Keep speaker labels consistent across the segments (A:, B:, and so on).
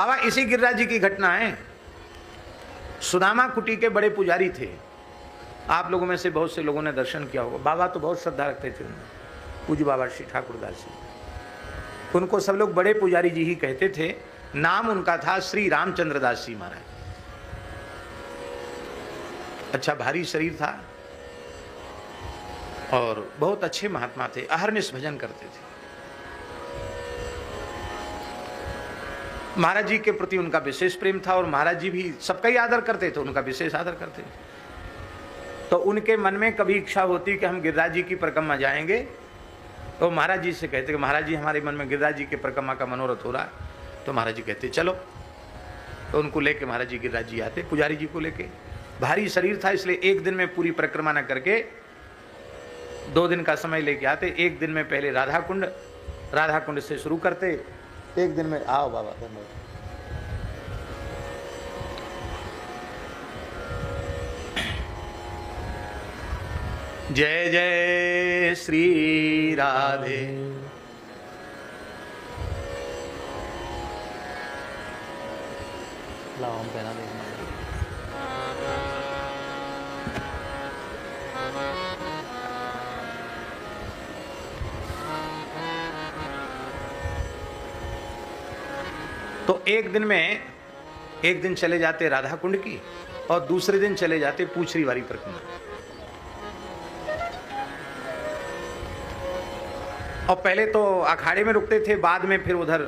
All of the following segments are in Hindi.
A: बाबा इसी गिरिराज जी की घटना है। सुदामा कुटी के बड़े पुजारी थे, आप लोगों में से बहुत से लोगों ने दर्शन किया होगा। बाबा तो बहुत श्रद्धा रखते थे उनमें, पूज्य बाबा श्री ठाकुरदास जी। उनको सब लोग बड़े पुजारी जी ही कहते थे। नाम उनका था श्री रामचंद्र दास जी महाराज। अच्छा भारी शरीर था और बहुत अच्छे महात्मा थे, अहरनिश भजन करते थे। महाराज जी के प्रति उनका विशेष प्रेम था और महाराज जी भी सबका ही आदर करते थे, उनका विशेष आदर करते थे। तो उनके मन में कभी इच्छा होती कि हम गिरिराज जी की परिक्रमा जाएंगे, तो महाराज जी से कहते कि महाराज जी हमारे मन में गिरिराज जी के परिक्रमा का मनोरथ हो रहा है। तो महाराज जी कहते चलो। तो उनको लेके महाराज जी गिरिराज जी आते, पुजारी जी को लेके। भारी शरीर था इसलिए एक दिन में पूरी परिक्रमा न करके 2 दिन का समय लेके आते। एक दिन में पहले राधा कुंड से शुरू करते, एक दिन में आओ बाबा धन्यवाद। जय जय श्री राधे। लाओ हम पहना देंगे। तो एक दिन चले जाते राधा कुंड की और दूसरे दिन चले जाते पूछरी वाली परिक्रमा। और पहले तो अखाड़े में रुकते थे, बाद में फिर उधर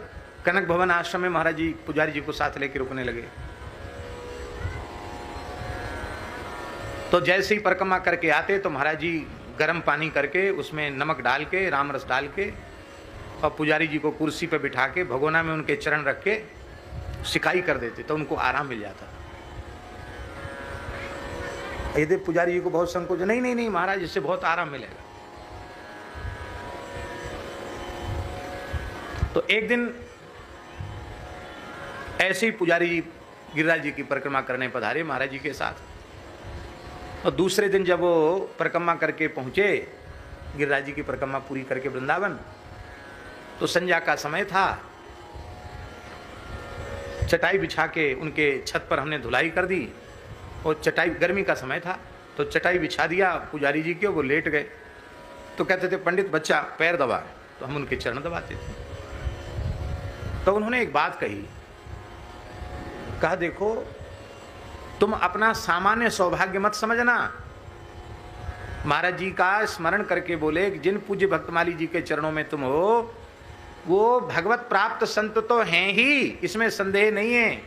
A: कनक भवन आश्रम में महाराज जी पुजारी जी को साथ लेके रुकने लगे। तो जैसे ही परिक्रमा करके आते तो महाराज जी गर्म पानी करके उसमें नमक डाल के, राम रस डाल के, और पुजारी जी को कुर्सी पे बिठा के भगोना में उनके चरण रख के सिकाई कर देते, तो उनको आराम मिल जाता। यदि पुजारी जी को बहुत संकोच, नहीं महाराज इससे बहुत आराम मिलेगा। तो एक दिन ऐसे ही पुजारी जी गिरिराज जी की परिक्रमा करने पधारे महाराज जी के साथ। और दूसरे दिन जब वो परिक्रमा करके पहुंचे, गिरिराज जी की परिक्रमा पूरी करके वृंदावन, तो संध्या का समय था। चटाई बिछा के उनके छत पर हमने धुलाई कर दी और चटाई, गर्मी का समय था तो चटाई बिछा दिया पुजारी जी के, वो लेट गए। तो कहते थे पंडित बच्चा पैर दबा, तो हम उनके चरण दबाते थे। तो उन्होंने एक बात कही, कहा देखो तुम अपना सामान्य सौभाग्य मत समझना। महाराज जी का स्मरण करके बोले कि जिन पूज्य भक्तमाली जी के चरणों में तुम हो वो भगवत प्राप्त संत तो हैं ही, इसमें संदेह नहीं है।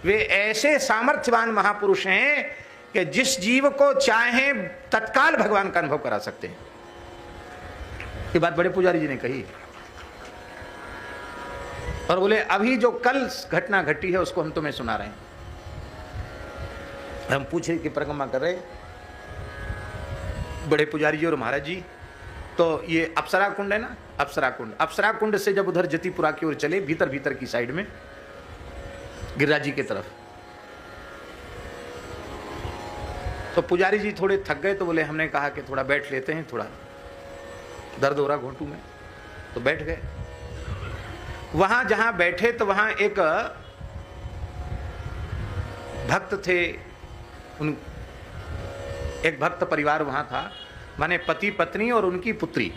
A: वे ऐसे सामर्थ्यवान महापुरुष हैं कि जिस जीव को चाहें तत्काल भगवान का अनुभव करा सकते हैं। ये बात बड़े पुजारी जी ने कही और बोले अभी जो कल घटना घटी है उसको हम तुम्हें सुना रहे हैं। हम पूछे कि परिक्रमा कर रहे बड़े पुजारी जी और महाराज जी, तो ये अप्सरा कुंड है ना, अप्सरा कुंड से जब उधर जतिपुरा की ओर चले, भीतर की साइड में गिरिराज जी की तरफ, तो पुजारी जी थोड़े थक गए तो बोले हमने कहा कि थोड़ा बैठ लेते हैं, थोड़ा दर्द हो रहा घोंटू में, तो बैठ गए। वहां जहां बैठे तो वहां एक भक्त थे, एक भक्त परिवार वहां था, माने पति पत्नी और उनकी पुत्री।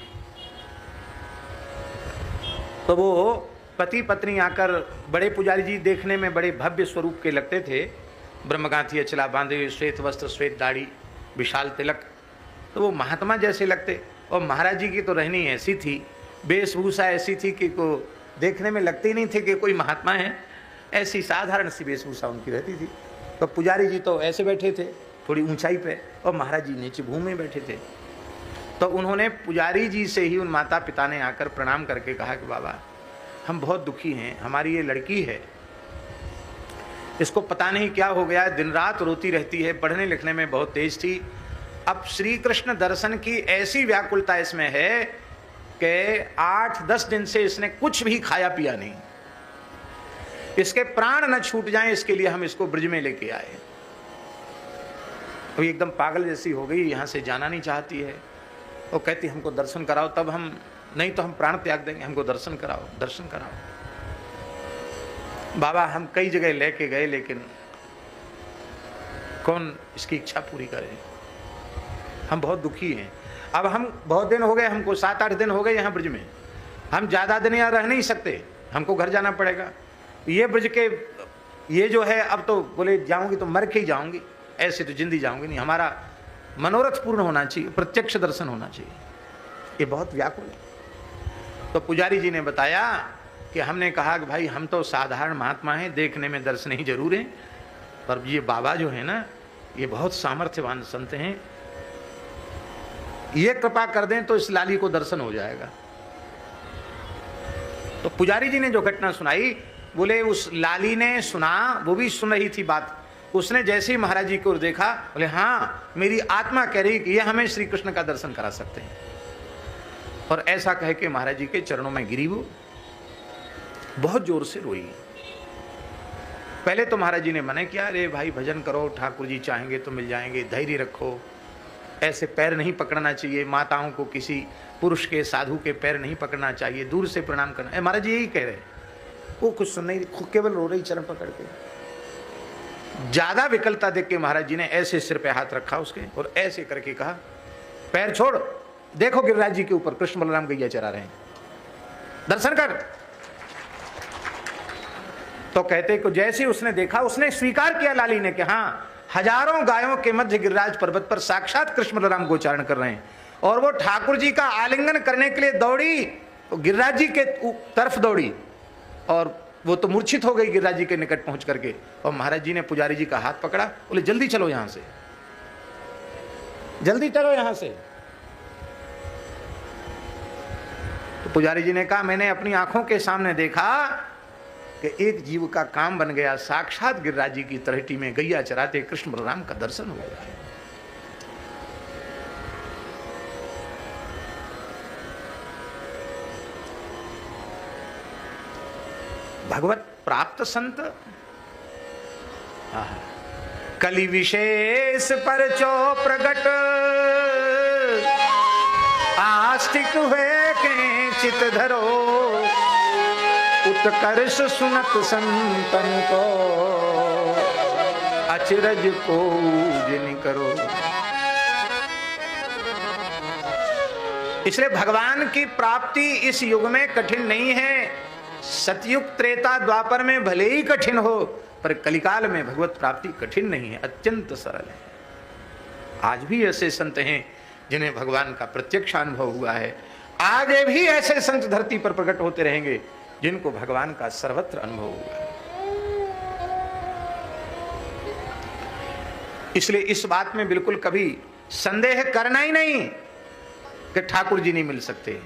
A: तो वो पति पत्नी आकर, बड़े पुजारी जी देखने में बड़े भव्य स्वरूप के लगते थे, ब्रह्मगांथी अचला बांधे हुए, श्वेत वस्त्र, श्वेत दाढ़ी, विशाल तिलक, तो वो महात्मा जैसे लगते। और महाराज जी की तो रहनी ऐसी थी, वेशभूषा ऐसी थी कि को देखने में लगते ही नहीं थे कि कोई महात्मा है, ऐसी साधारण सी वेशभूषा उनकी रहती थी। तो पुजारी जी तो ऐसे बैठे थे थोड़ी ऊंचाई पे, और महाराज जी नीचे भूमि में बैठे थे। तो उन्होंने पुजारी जी से ही उन माता पिता ने आकर प्रणाम करके कहा कि बाबा हम बहुत दुखी हैं, हमारी ये लड़की है, इसको पता नहीं क्या हो गया, दिन रात रोती रहती है, पढ़ने लिखने में बहुत तेज थी, अब श्री कृष्ण दर्शन की ऐसी व्याकुलता इसमें है कि 8-10 दिन से इसने कुछ भी खाया पिया नहीं, इसके प्राण न छूट जाएं, इसके लिए हम इसको ब्रज में लेके आए। अभी एकदम पागल जैसी हो गई, यहाँ से जाना नहीं चाहती है। वो कहती हमको दर्शन कराओ, तब हम, नहीं तो हम प्राण त्याग देंगे, हमको दर्शन कराओ, दर्शन कराओ। बाबा हम कई जगह लेके गए, लेकिन कौन इसकी इच्छा पूरी करे। हम बहुत दुखी हैं। अब हम बहुत दिन हो गए, हमको 7-8 दिन हो गए यहाँ ब्रज में, हम ज़्यादा दिन यहाँ रह नहीं सकते, हमको घर जाना पड़ेगा। ये ब्रज के ये जो है, अब तो बोले जाऊंगी तो मर के ही जाऊंगी, ऐसे तो जिंदगी जाऊंगी नहीं। हमारा मनोरथ पूर्ण होना चाहिए, प्रत्यक्ष दर्शन होना चाहिए। ये बहुत व्याकुल है। तो पुजारी जी ने बताया कि हमने कहा कि भाई हम तो साधारण महात्मा हैं, देखने में दर्शन ही जरूर हैं, पर ये बाबा जो है ना, ये बहुत सामर्थ्यवान संत हैं, ये कृपा कर दें तो इस लाली को दर्शन हो जाएगा। तो पुजारी जी ने जो घटना सुनाई, बोले उस लाली ने सुना, वो भी सुन रही थी बात। उसने जैसे ही महाराज जी को देखा, बोले हाँ मेरी आत्मा कह रही कि ये हमें श्री कृष्ण का दर्शन करा सकते हैं। और ऐसा कह के महाराज जी के चरणों में गिरी, वो बहुत जोर से रोई। पहले तो महाराज जी ने मना किया, अरे भाई भजन करो, ठाकुर जी चाहेंगे तो मिल जाएंगे, धैर्य रखो, ऐसे पैर नहीं पकड़ना चाहिए, माताओं को किसी पुरुष के साधु के पैर नहीं पकड़ना चाहिए, दूर से प्रणाम करना। महाराज जी यही कह रहे, वो कुछ सुन नहीं, खुद केवल रो रही चरण पकड़ के। ज्यादा विकलता देख के महाराज जी ने ऐसे सिर पे हाथ रखा उसके और ऐसे करके कहा, पैर छोड़, देखो गिरिराज जी के ऊपर कृष्ण बलराम गैया चरा रहे हैं, दर्शन कर। तो कहते को जैसे उसने देखा, उसने स्वीकार किया लाली ने कि हाँ, हजारों गायों के मध्य गिरिराज पर्वत पर साक्षात कृष्ण बलराम गोचारण कर रहे हैं। और वो ठाकुर जी का आलिंगन करने के लिए दौड़ी, तो गिरिराज जी के तरफ दौड़ी, और वो तो मूर्छित हो गई गिरिराज जी के निकट पहुंच करके। और महाराज जी ने पुजारी जी का हाथ पकड़ा, बोले जल्दी चलो यहां से, जल्दी चलो यहां से। तो पुजारी जी ने कहा, मैंने अपनी आंखों के सामने देखा कि एक जीव का काम बन गया, साक्षात गिरिराज जी की तलहटी में गैया चराते कृष्ण बलराम का दर्शन हो गया। भगवत प्राप्त संत कलि विशेष पर चो प्रगट, आस्तिक हुए के चित धरो, उत्कर्ष सुनत संतन को, अचरज को जिन करो। इसलिए भगवान की प्राप्ति इस युग में कठिन नहीं है। सतयुग त्रेता द्वापर में भले ही कठिन हो, पर कलिकाल में भगवत प्राप्ति कठिन नहीं है, अत्यंत सरल है। आज भी ऐसे संत हैं जिन्हें भगवान का प्रत्यक्ष अनुभव हुआ है। आगे भी ऐसे संत धरती पर प्रकट होते रहेंगे जिनको भगवान का सर्वत्र अनुभव हुआ है। इसलिए इस बात में बिल्कुल कभी संदेह करना ही नहीं कि ठाकुर जी नहीं मिल सकते।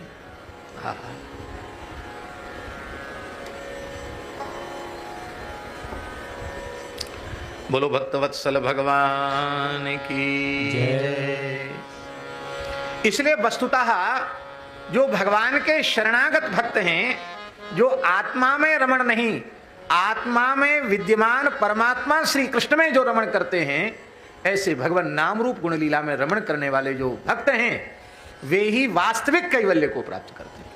A: बोलो भक्तवत्सल भगवान की जय। इसलिए वस्तुतः जो भगवान के शरणागत भक्त हैं, जो आत्मा में रमण नहीं, आत्मा में विद्यमान परमात्मा श्री कृष्ण में जो रमण करते हैं, ऐसे भगवान नाम रूप गुण लीला में रमण करने वाले जो भक्त हैं, वे ही वास्तविक कैवल्य को प्राप्त करते हैं।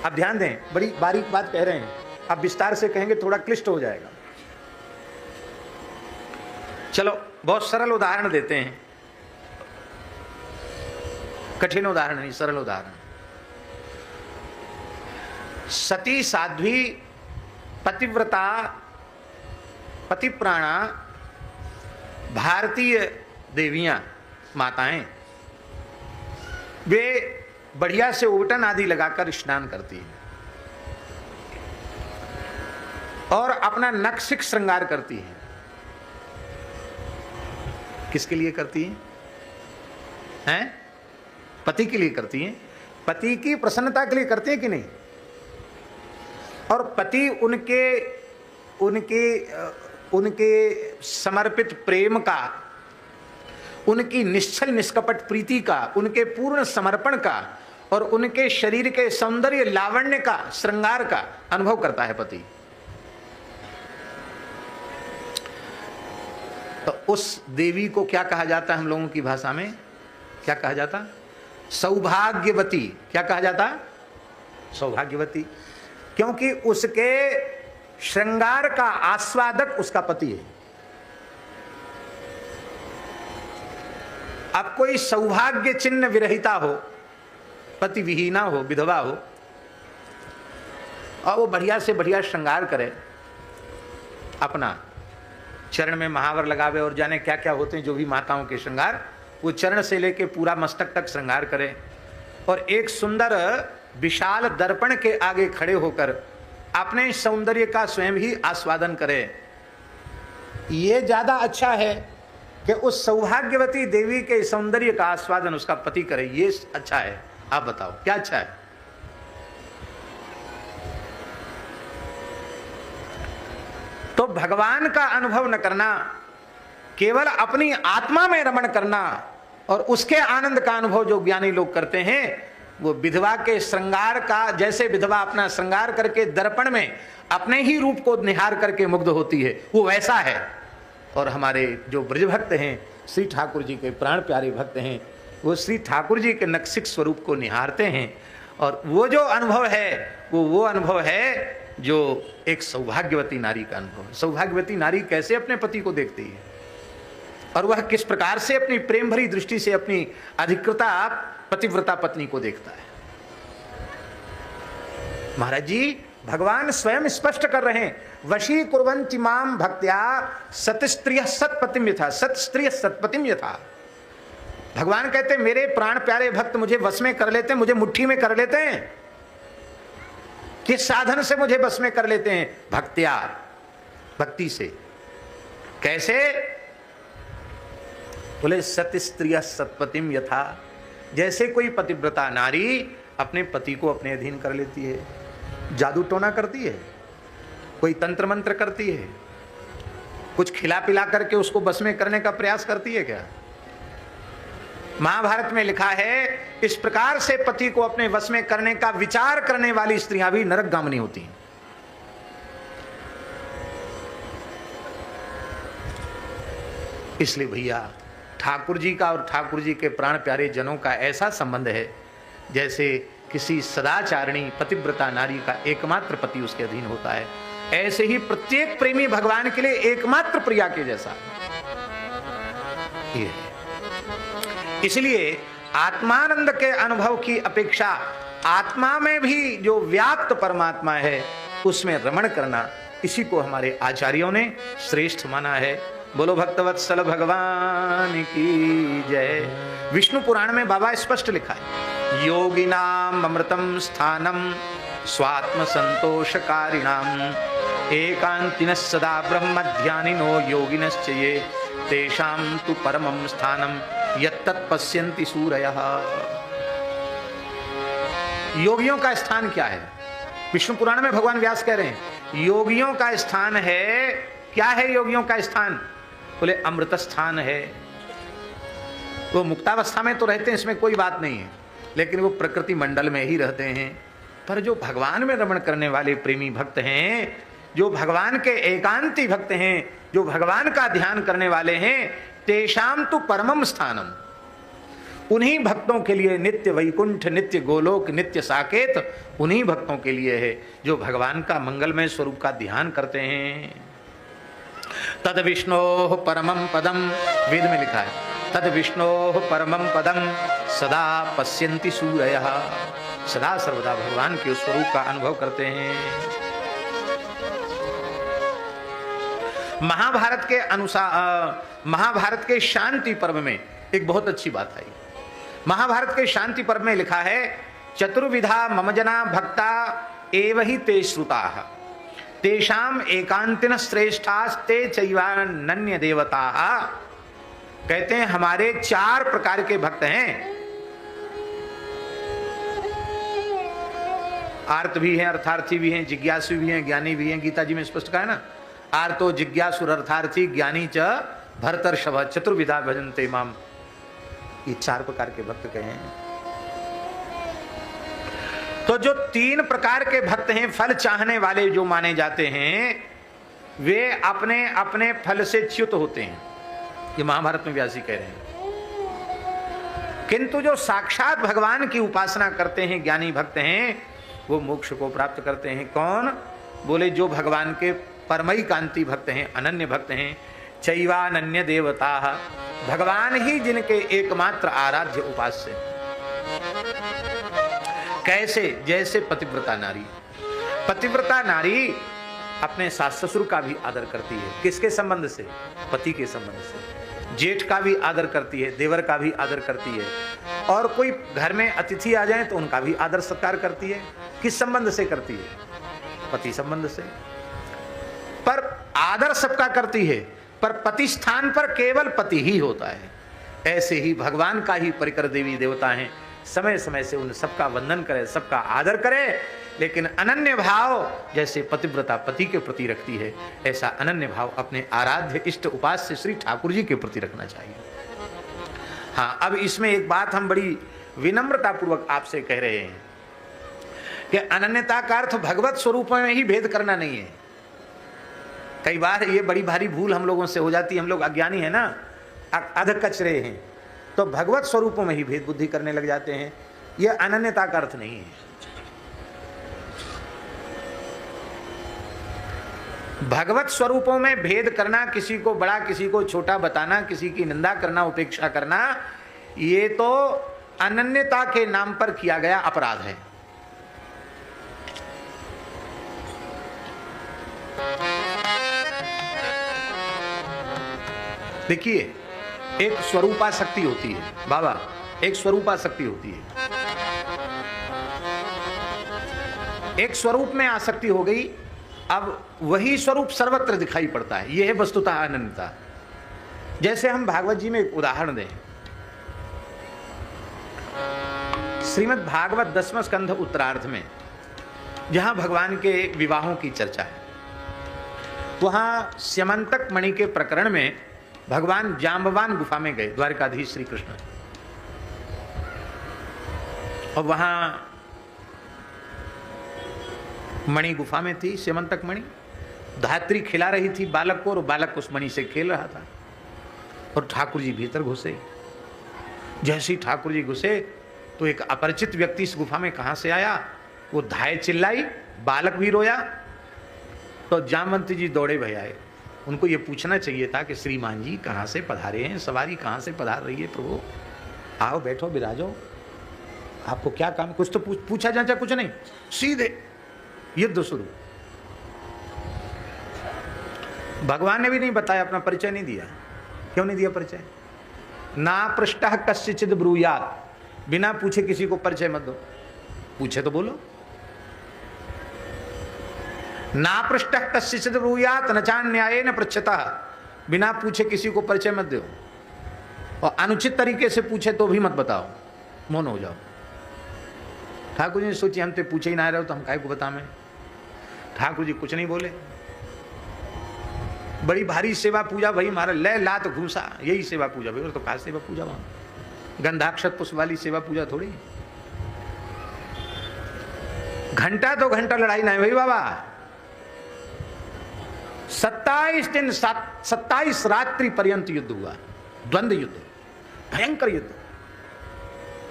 A: अब ध्यान दें, बड़ी बारीक बात कह रहे हैं, अब विस्तार से कहेंगे थोड़ा क्लिष्ट हो जाएगा। चलो बहुत सरल उदाहरण देते हैं, कठिन उदाहरण नहीं, सरल उदाहरण। सती साध्वी पतिव्रता पतिप्राणा भारतीय देवियां माताएं, वे बढ़िया से उबटन आदि लगाकर स्नान करती हैं और अपना नखशिख श्रृंगार करती हैं। किसके लिए करती हैं? पति के लिए करती हैं, पति की प्रसन्नता के लिए करती हैं कि नहीं? और पति उनके समर्पित प्रेम का, उनकी निश्चल निष्कपट प्रीति का, उनके पूर्ण समर्पण का और उनके शरीर के सौंदर्य लावण्य का, श्रृंगार का अनुभव करता है पति। तो उस देवी को क्या कहा जाता है हम लोगों की भाषा में? क्या कहा जाता? सौभाग्यवती। क्या कहा जाता? सौभाग्यवती। क्योंकि उसके श्रृंगार का आस्वादक उसका पति है। अब कोई सौभाग्य चिन्ह विरहिता हो, पति विहीना हो, विधवा हो, और वो बढ़िया से बढ़िया श्रृंगार करे, अपना चरण में महावर लगावे और जाने क्या क्या होते हैं जो भी माताओं के श्रृंगार, वो चरण से लेके पूरा मस्तक तक श्रृंगार करे, और एक सुंदर विशाल दर्पण के आगे खड़े होकर अपने सौंदर्य का स्वयं ही आस्वादन करे। ये ज्यादा अच्छा है कि उस सौभाग्यवती देवी के सौंदर्य का आस्वादन उसका पति करे, ये अच्छा है? आप बताओ क्या अच्छा है? तो भगवान का अनुभव न करना, केवल अपनी आत्मा में रमण करना और उसके आनंद का अनुभव जो ज्ञानी लोग करते हैं, वो विधवा के श्रृंगार का, जैसे विधवा अपना श्रृंगार करके दर्पण में अपने ही रूप को निहार करके मुग्ध होती है, वो वैसा है। और हमारे जो ब्रज भक्त हैं, श्री ठाकुर जी के प्राण प्यारे भक्त हैं, वो श्री ठाकुर जी के नक्सिक स्वरूप को निहारते हैं, और वो जो अनुभव है वो अनुभव है जो एक सौभाग्यवती नारी का अनुभव है। सौभाग्यवती नारी कैसे अपने पति को देखती है, और वह किस प्रकार से अपनी प्रेम भरी दृष्टि से अपनी अधिकृता पतिव्रता पत्नी को देखता है। महाराज जी भगवान स्वयं स्पष्ट कर रहे हैं, वशी कुर्वन्ति माम भक्त्या सतस्त्रियः सत्पतिम यथा, सतस्त्रियः सत्पतिम यथा। भगवान कहते हैं मेरे प्राण प्यारे भक्त मुझे वश में कर लेते हैं, मुझे मुट्ठी में कर लेते हैं। किस साधन से मुझे बस में कर लेते हैं? भक्त्या, भक्ति से। कैसे? बोले सतस्त्रियः सत्पतिम यथा, जैसे कोई पतिव्रता नारी अपने पति को अपने अधीन कर लेती है। जादू टोना करती है, कोई तंत्र मंत्र करती है, कुछ खिला पिला करके उसको बस में करने का प्रयास करती है क्या? महाभारत में लिखा है इस प्रकार से पति को अपने वश में करने का विचार करने वाली स्त्रियां भी नरकगामिनी होती हैं। इसलिए भैया ठाकुर जी का और ठाकुर जी के प्राण प्यारे जनों का ऐसा संबंध है जैसे किसी सदाचारिणी पतिव्रता नारी का एकमात्र पति उसके अधीन होता है, ऐसे ही प्रत्येक प्रेमी भगवान के लिए एकमात्र प्रिया के जैसा ये है। इसलिए आत्मानंद के अनुभव की अपेक्षा आत्मा में भी जो व्याप्त परमात्मा है उसमें रमण करना, इसी को हमारे आचार्यों ने श्रेष्ठ माना है। बोलो भक्तवत्सल भगवान की जय। विष्णु पुराण में बाबा स्पष्ट लिखा है, योगिनाम अमृतम स्थानम स्वात्म संतोषकारिणाम एकांतिनः सदा ब्रह्म ध्यानिनो योगिनश्च ये तेषां तु परमं स्थानम यत्तत् पश्यन्ति सूरयः। योगियों का स्थान क्या है? विष्णु पुराण में भगवान व्यास कह रहे हैं योगियों का स्थान है। क्या है योगियों का स्थान? बोले अमृत स्थान है। वो मुक्तावस्था में तो रहते हैं, इसमें कोई बात नहीं है, लेकिन वो प्रकृति मंडल में ही रहते हैं। पर जो भगवान में रमण करने वाले प्रेमी भक्त हैं, जो भगवान के एकांती भक्त हैं, जो भगवान का ध्यान करने वाले हैं, तेषाम तु परमम स्थानम, उन्हीं भक्तों के लिए नित्य वैकुंठ, नित्य गोलोक, नित्य साकेत उन्हीं भक्तों के लिए है जो भगवान का मंगलमय स्वरूप का ध्यान करते हैं। तद विष्णोः परमं पदम, वेद में लिखा है, तद विष्णोः परमं पदम सदा पश्यन्ति सूरयः। सदा सर्वदा भगवान के स्वरूप का अनुभव करते हैं। महाभारत के अनुसार महाभारत के शांति पर्व में एक बहुत अच्छी बात आई। महाभारत के शांति पर्व में लिखा है, चतुर्विधा मम जना भक्ता एव हि ते श्रुताः तेषाम एकांतिन श्रेष्ठास्ते चैवानन्य देवताः। कहते हैं हमारे 4 प्रकार के भक्त हैं। आर्त भी हैं, अर्थार्थी भी हैं, जिज्ञासु भी हैं, ज्ञानी भी हैं। गीता जी में स्पष्ट कहा है ना, आर्तो जिज्ञासु अर्थार्थी ज्ञानी च भरतर्षभ चतुर्विधा भजन्ते माम। ये 4 प्रकार के भक्त कहे हैं। तो जो 3 प्रकार के भक्त हैं, फल चाहने वाले जो माने जाते हैं, वे अपने अपने फल से च्युत होते हैं। ये महाभारत में व्यासी कह रहे हैं। किंतु जो साक्षात भगवान की उपासना करते हैं, ज्ञानी भक्त हैं, वो मोक्ष को प्राप्त करते हैं। कौन? बोले जो भगवान के परमई कांति भक्त हैं, अनन्य भक्त हैं। चैवानन्य देवता, भगवान ही जिनके एकमात्र आराध्य उपास्य। कैसे? जैसे पतिव्रता नारी। पतिव्रता नारी अपने सास ससुर का भी आदर करती है। किसके संबंध से? पति के संबंध से। जेठ का भी आदर करती है, देवर का भी आदर करती है, और कोई घर में अतिथि आ जाए तो उनका भी आदर सत्कार करती है। किस संबंध से करती है? पति संबंध से। पर आदर सबका करती है, पर पति स्थान पर केवल पति ही होता है। ऐसे ही भगवान का ही परिकर देवी देवता हैं। समय समय से उन सबका वंदन करे, सबका आदर करे, लेकिन अनन्य भाव जैसे पतिव्रता पति के प्रति रखती है, ऐसा अनन्य भाव अपने आराध्य इष्ट उपास्य श्री ठाकुर जी के प्रति रखना चाहिए। हाँ, अब इसमें एक बात हम बड़ी विनम्रता पूर्वक आपसे कह रहे हैं कि अनन्यता का अर्थ भगवत स्वरूप में ही भेद करना नहीं है। कई बार ये बड़ी भारी भूल हम लोगों से हो जाती है। हम लोग अज्ञानी है ना, अध कचरे हैं, तो भगवत स्वरूपों में ही भेद बुद्धि करने लग जाते हैं। यह अनन्यता का अर्थ नहीं है। भगवत स्वरूपों में भेद करना, किसी को बड़ा किसी को छोटा बताना, किसी की निंदा करना, उपेक्षा करना, ये तो अनन्यता के नाम पर किया गया अपराध है। देखिए, एक स्वरूपासक्ति होती है बाबा, एक स्वरूपासक्ति होती है। एक स्वरूप में आसक्ति हो गई, अब वही स्वरूप सर्वत्र दिखाई पड़ता है। यह है वस्तुतः अनन्यता। जैसे हम भागवत जी में एक उदाहरण दें, श्रीमद् भागवत 10वें स्कंध उत्तरार्ध में जहां भगवान के विवाहों की चर्चा है, वहां स्यमंतक मणि के प्रकरण में भगवान जाम्बवान गुफा में गए, द्वारकाधीश श्री कृष्ण, और वहां मणि गुफा में थी, स्यमंतक मणि। धात्री खिला रही थी बालक को, और बालक उस मणि से खेल रहा था, और ठाकुर जी भीतर घुसे। जैसे ही ठाकुर जी घुसे तो एक अपरिचित व्यक्ति इस गुफा में कहां से आया, वो धाय चिल्लाई, बालक भी रोया, तो जामवंत जी दौड़े भय आए। उनको ये पूछना चाहिए था कि श्रीमान जी कहाँ से पधारे हैं, सवारी कहाँ से पधार रही है प्रभु, आओ बैठो विराजो, आपको क्या काम। कुछ तो पूछा जाचा, कुछ नहीं, सीधे युद्ध शुरू। भगवान ने भी नहीं बताया, अपना परिचय नहीं दिया। क्यों नहीं दिया परिचय? ना पृष्ठः कस्यचिद ब्रूयात्, बिना पूछे किसी को परिचय मत दो। पूछे तो बोलो। ना पृष्ठः कस्यचिद ब्रूयात् न चान्यायेन पृच्छतः, बिना पूछे किसी को परिचय मत दो। और अनुचित तरीके से पूछे तो भी मत बताओ, मौन हो जाओ। ठाकुर जी ने सोची हम तो पूछे ही ना रहे, तो हम काहे को बताएं। ठाकुर जी कुछ नहीं बोले। बड़ी भारी सेवा पूजा भाई, मारा ले लात घूसा, यही सेवा पूजा भाई। और तो कहा सेवा पूजा, वहां गंधाक्षत पुष्प वाली सेवा पूजा थोड़ी। घंटा तो घंटा लड़ाई ना है भाई बाबा। 27 दिन 27 रात्रि पर्यंत युद्ध हुआ, द्वंद्व युद्ध, भयंकर युद्ध।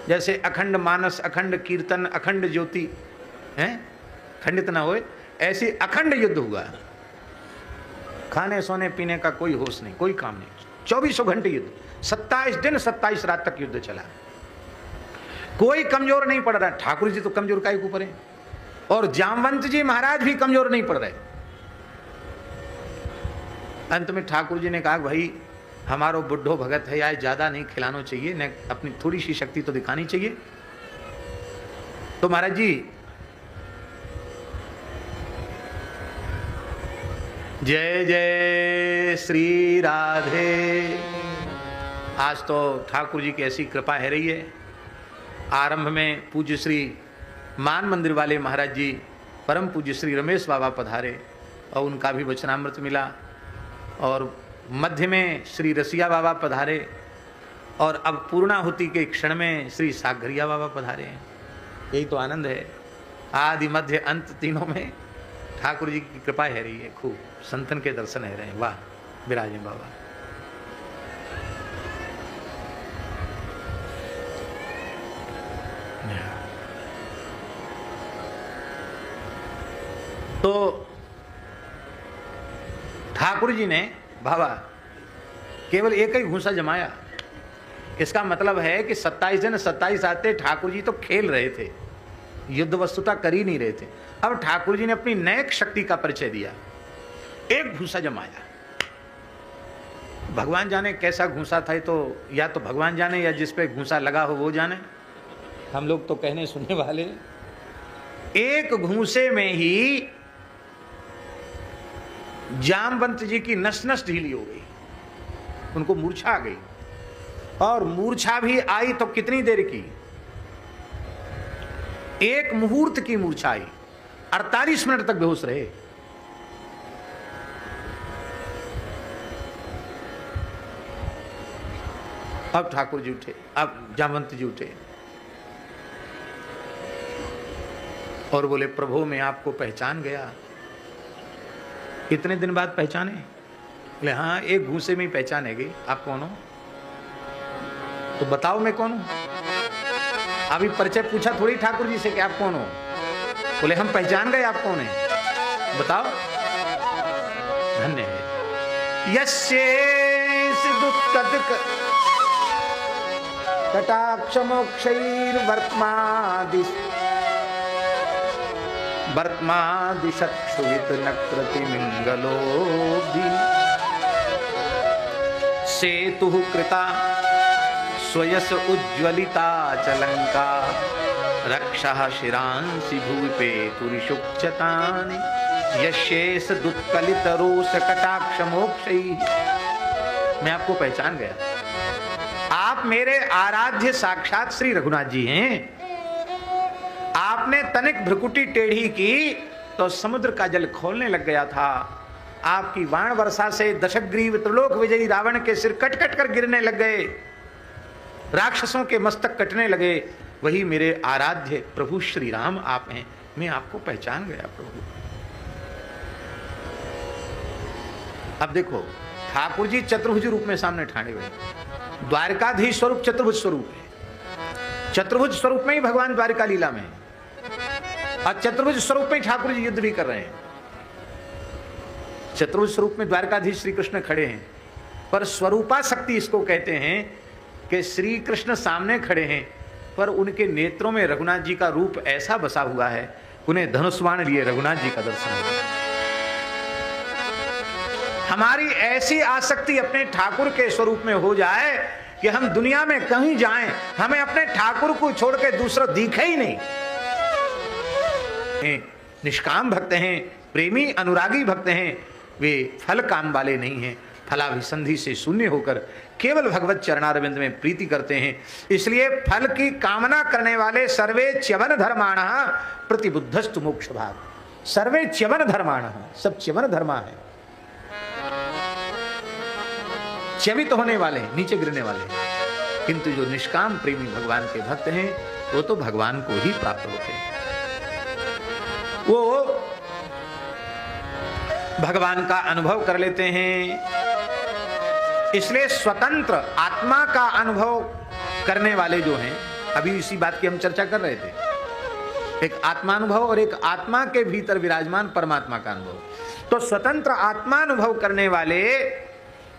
A: जैसे अखंड मानस, अखंड कीर्तन, अखंड ज्योति है, खंडित ना होए, ऐसी अखंड युद्ध हुआ। खाने सोने पीने का कोई होश नहीं, कोई काम नहीं, 24 घंटे युद्ध, 27 दिन 27 रात तक युद्ध चला। कोई कमजोर नहीं पड़ रहा। ठाकुर जी तो कमजोर काहे को पड़े, और जामवंत जी महाराज भी कमजोर नहीं पड़ रहे। अंत में ठाकुर जी ने कहा भाई हमारो बुढ़ो भगत है, यार ज्यादा नहीं खिलाना चाहिए, न अपनी थोड़ी सी शक्ति तो दिखानी चाहिए। तो महाराज जी जय जय श्री राधे। आज तो ठाकुर जी की ऐसी कृपा है रही है। आरंभ में पूज्य श्री मान मंदिर वाले महाराज जी, परम पूज्य श्री रमेश बाबा पधारे और उनका भी वचनामृत मिला, और मध्य में श्री रसिया बाबा पधारे, और अब पूर्णाहुति के क्षण में श्री सागरिया बाबा पधारे हैं। यही तो आनंद है। आदि मध्य अंत तीनों में ठाकुर जी की कृपा है रही है खूब। संतन के दर्शन है रहे हैं। वाह विराजे बाबा। ठाकुर जी ने बाबा केवल एक ही घूंसा जमाया। इसका मतलब है कि 27 दिन 27 आते ठाकुर जी तो खेल रहे थे, युद्ध वस्तुता कर ही नहीं रहे थे। अब ठाकुर जी ने अपनी नैक शक्ति का परिचय दिया, एक घूंसा जमाया। भगवान जाने कैसा घूंसा था, तो या तो भगवान जाने या जिस पे घूंसा लगा हो वो जाने, हम लोग तो कहने सुनने वाले। एक घूंसे में ही जामवंत जी की नस नस ढीली हो गई, उनको मूर्छा आ गई। और मूर्छा भी आई तो कितनी देर की, एक मुहूर्त की मूर्छा आई, 48 मिनट तक बेहोश रहे। अब ठाकुर जी उठे, अब जामवंत जी उठे और बोले प्रभु मैं आपको पहचान गया। कितने दिन बाद पहचाने? बोले हाँ एक घूंसे में ही पहचानेगी। आप कौन हो? तो बताओ मैं कौन हूं। अभी परिचय पूछा थोड़ी ठाकुर जी से कि आप कौन हो। बोले हम पहचान गए आप कौन है, बताओ। धन्य है कटाक्ष मोक्षैर वर्त्मादिशक्षुवित नकृति मिंगलोधि सेतु कृता स्वयस उज्ज्वलिता चलंका रक्षः शिरांसि भूपे तुरिशुक्षतानि यशेष दुत्कलित रोष कटाक्ष मोक्षै। मैं आपको पहचान गया, आप मेरे आराध्य साक्षात श्री रघुनाथ जी हैं। आपने तनिक भ्रुकुटी टेढ़ी की तो समुद्र का जल खोलने लग गया था। आपकी बाण वर्षा से दशग्रीव त्रिलोक विजयी रावण के सिर कट कट कर गिरने लग गए, राक्षसों के मस्तक कटने लगे। वही मेरे आराध्य प्रभु श्री राम आप हैं। मैं आपको पहचान गया प्रभु। अब देखो ठाकुर जी चतुर्भुज रूप में सामने ठाणे हुए। द्वारकाधीश स्वरूप चतुर्भुज स्वरूप है। चतुर्भुज स्वरूप में ही भगवान द्वारका लीला में है और चतुर्भुज स्वरूप में ठाकुर जी युद्ध भी कर रहे हैं। चतुर्भुज स्वरूप में द्वारकाधीश श्री कृष्ण खड़े हैं, पर स्वरूपा शक्ति इसको कहते हैं कि श्री कृष्ण सामने खड़े हैं पर उनके नेत्रों में रघुनाथ जी का रूप ऐसा बसा हुआ है, उन्हें धनुष्वाण लिए रघुनाथ जी का दर्शन हो। हमारी ऐसी आसक्ति अपने ठाकुर के स्वरूप में हो जाए कि हम दुनिया में कहीं जाएं, हमें अपने ठाकुर को छोड़ के दूसरा दिखे ही नहीं। निष्काम भक्त हैं, प्रेमी अनुरागी भक्त हैं, वे फल काम वाले नहीं हैं। फलाभिसंधि से शून्य होकर केवल भगवत चरणारविंद में प्रीति करते हैं। इसलिए फल की कामना करने वाले सर्वे च्यवन धर्माणः प्रतिबुद्धस्तु मोक्ष भाग। सर्वे च्यवन धर्माणः, सब च्यवन धर्मा है, च्यवित होने वाले, नीचे गिरने वाले। किंतु जो निष्काम प्रेमी भगवान के भक्त हैं वो तो भगवान को ही प्राप्त होते हैं। वो भगवान का अनुभव कर लेते हैं। इसलिए स्वतंत्र आत्मा का अनुभव करने वाले जो हैं, अभी इसी बात की हम चर्चा कर रहे थे, एक आत्मानुभव और एक आत्मा के भीतर विराजमान परमात्मा का अनुभव। तो स्वतंत्र आत्मानुभव करने वाले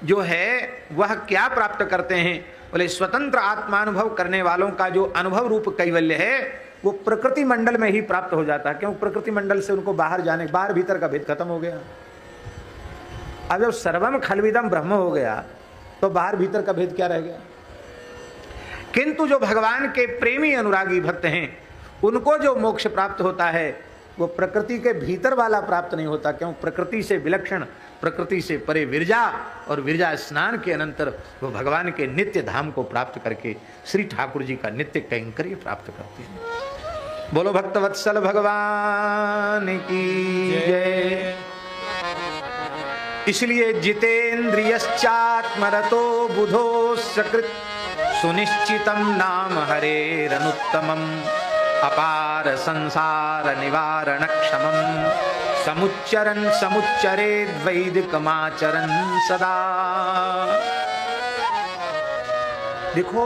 A: जो है वह क्या प्राप्त करते हैं? बोले स्वतंत्र आत्मानुभव करने वालों का जो अनुभव रूप कैवल्य है वो प्रकृति मंडल में ही प्राप्त हो जाता है। क्यों? प्रकृति मंडल से उनको बाहर जाने, बाहर भीतर का भेद खत्म हो गया। अब जब सर्वम खलविदम ब्रह्म हो गया तो बाहर भीतर का भेद क्या रह गया? किंतु जो भगवान के प्रेमी अनुरागी भक्त हैं उनको जो मोक्ष प्राप्त होता है वो प्रकृति के भीतर वाला प्राप्त नहीं होता। क्यों? प्रकृति से विलक्षण, प्रकृति से परे विरजा, और विरजा स्नान के अनंतर वो भगवान के नित्य धाम को प्राप्त करके श्री ठाकुर जी का नित्य कैंकर्य प्राप्त करते हैं। बोलो भक्तवत्सल भगवान की जय। इसलिए जितेन्द्रियश्चात्मरतो बुधो सकृत सुनिश्चितम नाम हरेरनुत्तमम अपार संसार निवारण क्षमम समुच्चरन समुच्चरेद वैदिकमाचरन सदा। देखो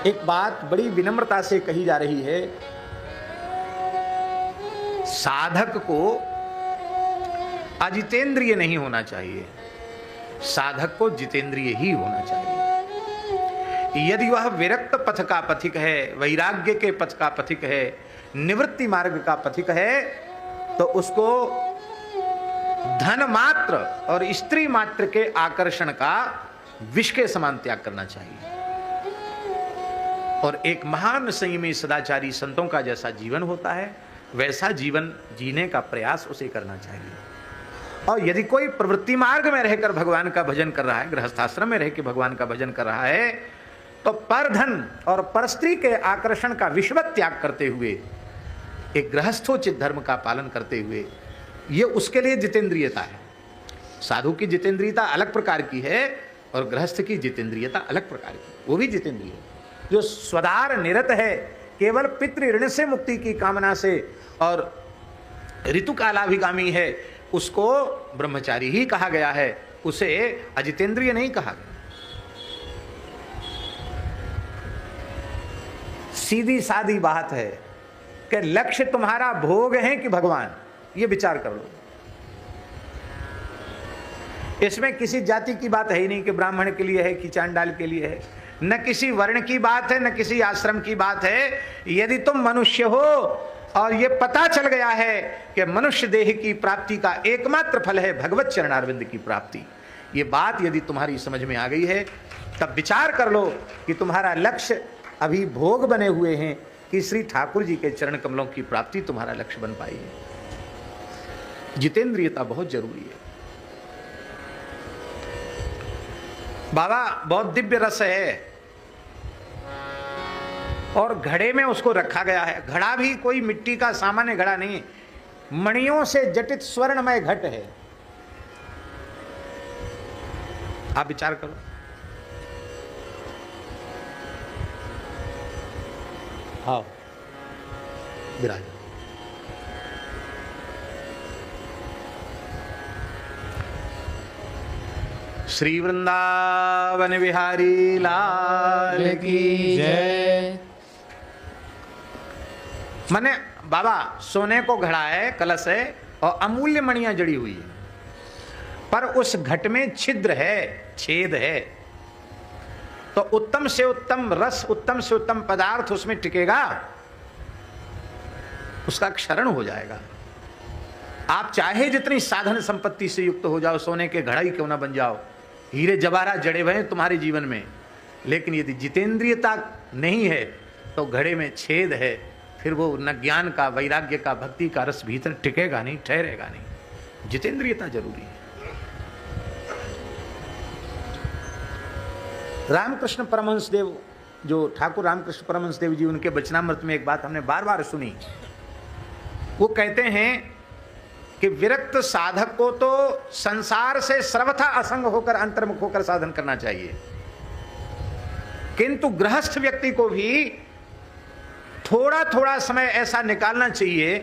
A: एक बात बड़ी विनम्रता से कही जा रही है। साधक को अजितेंद्रिय नहीं होना चाहिए, साधक को जितेंद्रिय ही होना चाहिए। यदि वह विरक्त पथ का पथिक है, वैराग्य के पथ का पथिक है, निवृत्ति मार्ग का पथिक है, तो उसको धन मात्र और स्त्री मात्र के आकर्षण का विष के समान त्याग करना चाहिए। और एक महान संयमी सदाचारी संतों का जैसा जीवन होता है, वैसा जीवन जीने का प्रयास उसे करना चाहिए। और यदि कोई प्रवृत्ति मार्ग में रहकर भगवान का भजन कर रहा है, गृहस्थाश्रम में रह के भगवान का भजन कर रहा है, तो परधन और परस्त्री के आकर्षण का विषवत त्याग करते हुए, एक गृहस्थोचित धर्म का पालन करते हुए, ये उसके लिए जितेंद्रियता है। साधु की जितेंद्रियता अलग प्रकार की है और गृहस्थ की जितेंद्रियता अलग प्रकार की, वो भी जितेंद्रिय है। जो स्वदार निरत है, केवल पितृ ऋण से मुक्ति की कामना से और ऋतु कालाभिगामी है, उसको ब्रह्मचारी ही कहा गया है, उसे अजितेंद्रिय नहीं कहा गया। सीधी सादी बात है कि लक्ष्य तुम्हारा भोग है कि भगवान, ये विचार कर लो। इसमें किसी जाति की बात है ही नहीं कि ब्राह्मण के लिए है कि चांडाल के लिए है, न किसी वर्ण की बात है, न किसी आश्रम की बात है। यदि तुम मनुष्य हो और ये पता चल गया है कि मनुष्य देह की प्राप्ति का एकमात्र फल है भगवत चरणारविंद की प्राप्ति, ये बात यदि तुम्हारी समझ में आ गई है, तब विचार कर लो कि तुम्हारा लक्ष्य अभी भोग बने हुए हैं कि श्री ठाकुर जी के चरण कमलों की प्राप्ति तुम्हारा लक्ष्य बन पाई है। जितेंद्रियता बहुत जरूरी है। बाबा बहुत दिव्य रस है और घड़े में उसको रखा गया है। घड़ा भी कोई मिट्टी का सामान्य घड़ा नहीं है, मणियों से जटित स्वर्णमय घट है। आप विचार करो। हाँ, विराज। श्री वृंदावन बिहारी लाल की जय। माने बाबा सोने को घड़ा है, कलश है और अमूल्य मणियां जड़ी हुई है, पर उस घट में छिद्र है, छेद है, तो उत्तम से उत्तम रस, उत्तम से उत्तम पदार्थ उसमें टिकेगा, उसका क्षरण हो जाएगा। आप चाहे जितनी साधन संपत्ति से युक्त हो जाओ, सोने के घड़ा ही क्यों ना बन जाओ, हीरे जवाहरात जड़े हुए हैं तुम्हारे जीवन में, लेकिन यदि जितेंद्रियता नहीं है तो घड़े में छेद है, फिर वो न ज्ञान का, वैराग्य का, भक्ति का रस भीतर टिकेगा नहीं, ठहरेगा नहीं। जितेंद्रियता जरूरी है। रामकृष्ण परमहंस देव, जो ठाकुर रामकृष्ण परमहंस देव जी, उनके वचनामृत में एक बात हमने बार बार सुनी। वो कहते हैं कि विरक्त साधक को तो संसार से सर्वथा असंग होकर, अंतर्मुख होकर साधन करना चाहिए, किंतु गृहस्थ व्यक्ति को भी थोड़ा थोड़ा समय ऐसा निकालना चाहिए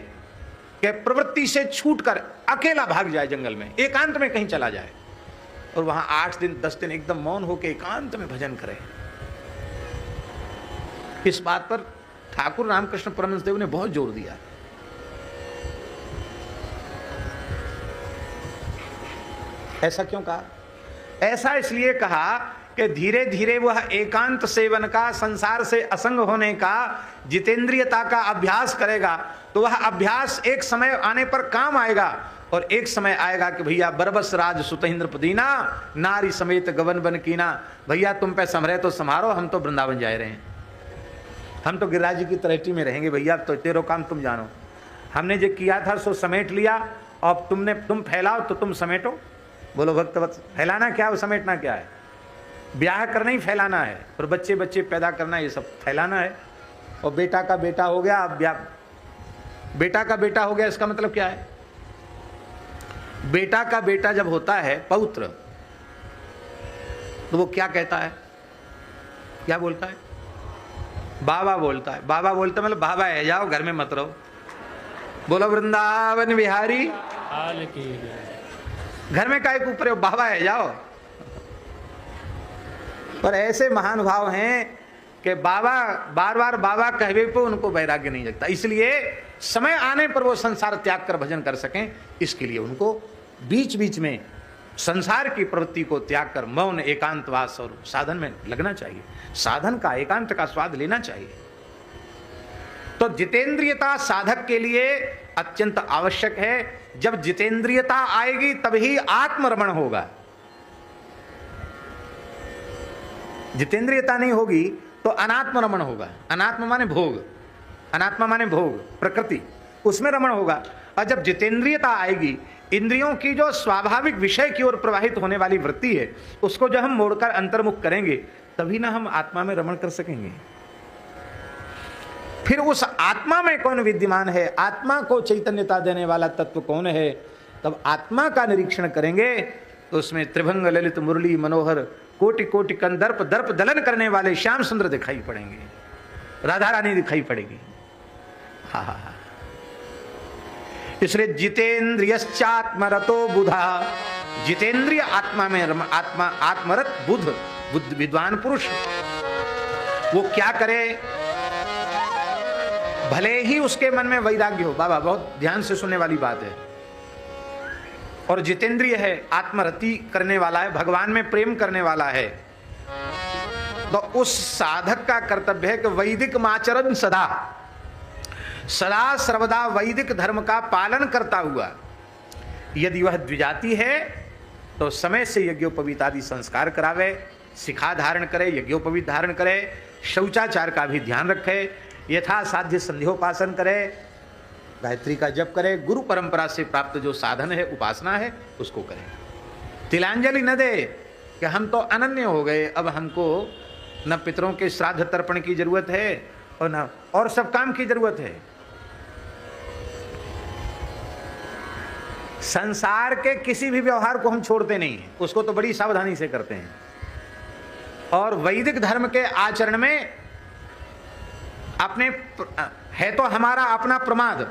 A: कि प्रवृत्ति से छूटकर अकेला भाग जाए, जंगल में एकांत में कहीं चला जाए और वहां 8 दिन 10 दिन एकदम मौन होकर एकांत में भजन करे। इस बात पर ठाकुर रामकृष्ण परमहंस देव ने बहुत जोर दिया। ऐसा क्यों कहा? ऐसा इसलिए कहा कि धीरे धीरे वह एकांत सेवन का, संसार से असंग होने का, जितेंद्रियता का अभ्यास करेगा, तो वह अभ्यास एक समय आने पर काम आएगा। और एक समय आएगा कि भैया बरबस राज सुतेंद्र पदीना, नारी समेत गवन बन कीना, भैया तुम पे संभरे तो संभारो, हम तो वृंदावन जा रहे हैं, हम तो गिरिराज जी की तलहटी में रहेंगे, भैया तो तेरो काम तुम जानो, हमने जो किया था सो समेट लिया, अब तुम फैलाओ तो तुम समेटो। बोलो भक्तवत्स, फैलाना क्या है, समेटना क्या है? ब्याह करना ही फैलाना है, और बच्चे बच्चे पैदा करना, ये सब फैलाना है। और बेटा का बेटा हो गया, अब बेटा का बेटा हो गया, इसका मतलब क्या है? बेटा का बेटा जब होता है पौत्र, तो वो क्या कहता है, क्या बोलता है? बाबा बोलता है। बाबा बोलता मतलब बाबा है जाओ, घर में मत रहो। बोलो वृंदावन बिहारी लाल की। घर में काहे को ऊपर बाबा है जाओ। पर ऐसे महान भाव हैं कि बाबा बार बार बाबा कहवे पे उनको वैराग्य नहीं लगता, इसलिए समय आने पर वो संसार त्याग कर भजन कर सकें, इसके लिए उनको बीच बीच में संसार की प्रवृत्ति को त्याग कर मौन, एकांतवास और साधन में लगना चाहिए। साधन का, एकांत का स्वाद लेना चाहिए। तो जितेंद्रियता साधक के लिए अत्यंत आवश्यक है। जब जितेंद्रियता आएगी तभी आत्मरमण होगा। जितेंद्रियता नहीं होगी तो अनात्मरमण होगा। अनात्म माने भोग, अनात्मा माने भोग, प्रकृति, उसमें रमण होगा। और जब जितेंद्रियता आएगी, इंद्रियों की जो स्वाभाविक विषय की ओर प्रवाहित होने वाली वृत्ति है, उसको जब हम मोड़कर अंतर्मुख करेंगे, तभी ना हम आत्मा में रमण कर सकेंगे। फिर उस आत्मा में कौन विद्यमान है, आत्मा को चैतन्यता देने वाला तत्व कौन है, तब आत्मा का निरीक्षण करेंगे तो उसमें त्रिभंग, ललित, मुरली, मनोहर, कोटि कोटि कंदर्प, दर्प दलन करने वाले श्याम सुंदर दिखाई पड़ेंगे, राधा रानी दिखाई पड़ेगी। हा हा हा। इसलिए जितेंद्रियश्चात्मरतो बुधा, जितेंद्रिय आत्मा में आत्मा आत्मरत बुद्ध, बुद्ध विद्वान पुरुष, वो क्या करे, भले ही उसके मन में वैराग्य हो। बाबा बहुत ध्यान से सुनने वाली बात है। और जितेंद्रिय है, आत्मरति करने वाला है, भगवान में प्रेम करने वाला है, तो उस साधक का कर्तव्य है कि वैदिक माचरण सदा, सदा सर्वदा वैदिक धर्म का पालन करता हुआ, यदि वह द्विजाति है तो समय से यज्ञोपवीत आदि संस्कार करावे, शिखा धारण करे, यज्ञोपवीत धारण करे, शौचाचार का भी ध्यान रखे, यथा साध्य संध्योपासन करे, गायत्री का जप करे, गुरु परंपरा से प्राप्त जो साधन है, उपासना है, उसको करे। तिलांजलि न दे कि हम तो अनन्य हो गए, अब हमको न पितरों के श्राद्ध तर्पण की जरूरत है और न और सब काम की जरूरत है। संसार के किसी भी व्यवहार को हम छोड़ते नहीं हैं, उसको तो बड़ी सावधानी से करते हैं। और वैदिक धर्म के आचरण में अपने है तो हमारा अपना प्रमाद,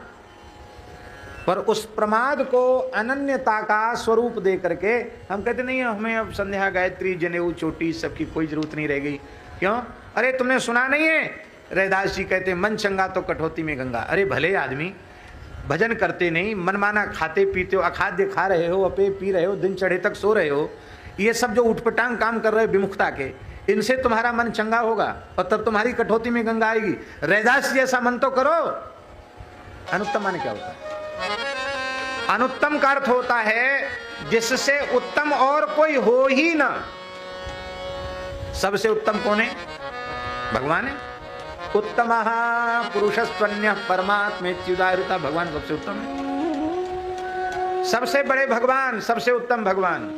A: पर उस प्रमाद को अनन्यता का स्वरूप दे करके हम कहते नहीं, हमें अब संध्या, गायत्री, जनेऊ, चोटी सबकी कोई जरूरत नहीं रह गई। क्यों? अरे तुमने सुना नहीं है, रैदास जी कहते मन चंगा तो कठौती में गंगा। अरे भले आदमी भजन करते नहीं, मनमाना खाते पीते हो, अखाद्य खा रहे हो, अपे पी रहे हो, दिन चढ़े तक सो रहे हो, ये सब जो उठपटांग काम कर रहे हो विमुखता के, इनसे तुम्हारा मन चंगा होगा और तब तुम्हारी कठौती में गंगा आएगी। रैदास जैसा मन तो करो। अनुत्तम माने क्या होता है? अनुत्तम का अर्थ होता है जिससे उत्तम और कोई हो ही ना। सबसे उत्तम कौन है? भगवान है। उत्तम पुरुषस्त्वन्य परमात्मेत्युदाहृता, भगवान सबसे उत्तम है। सबसे बड़े भगवान, सबसे उत्तम भगवान।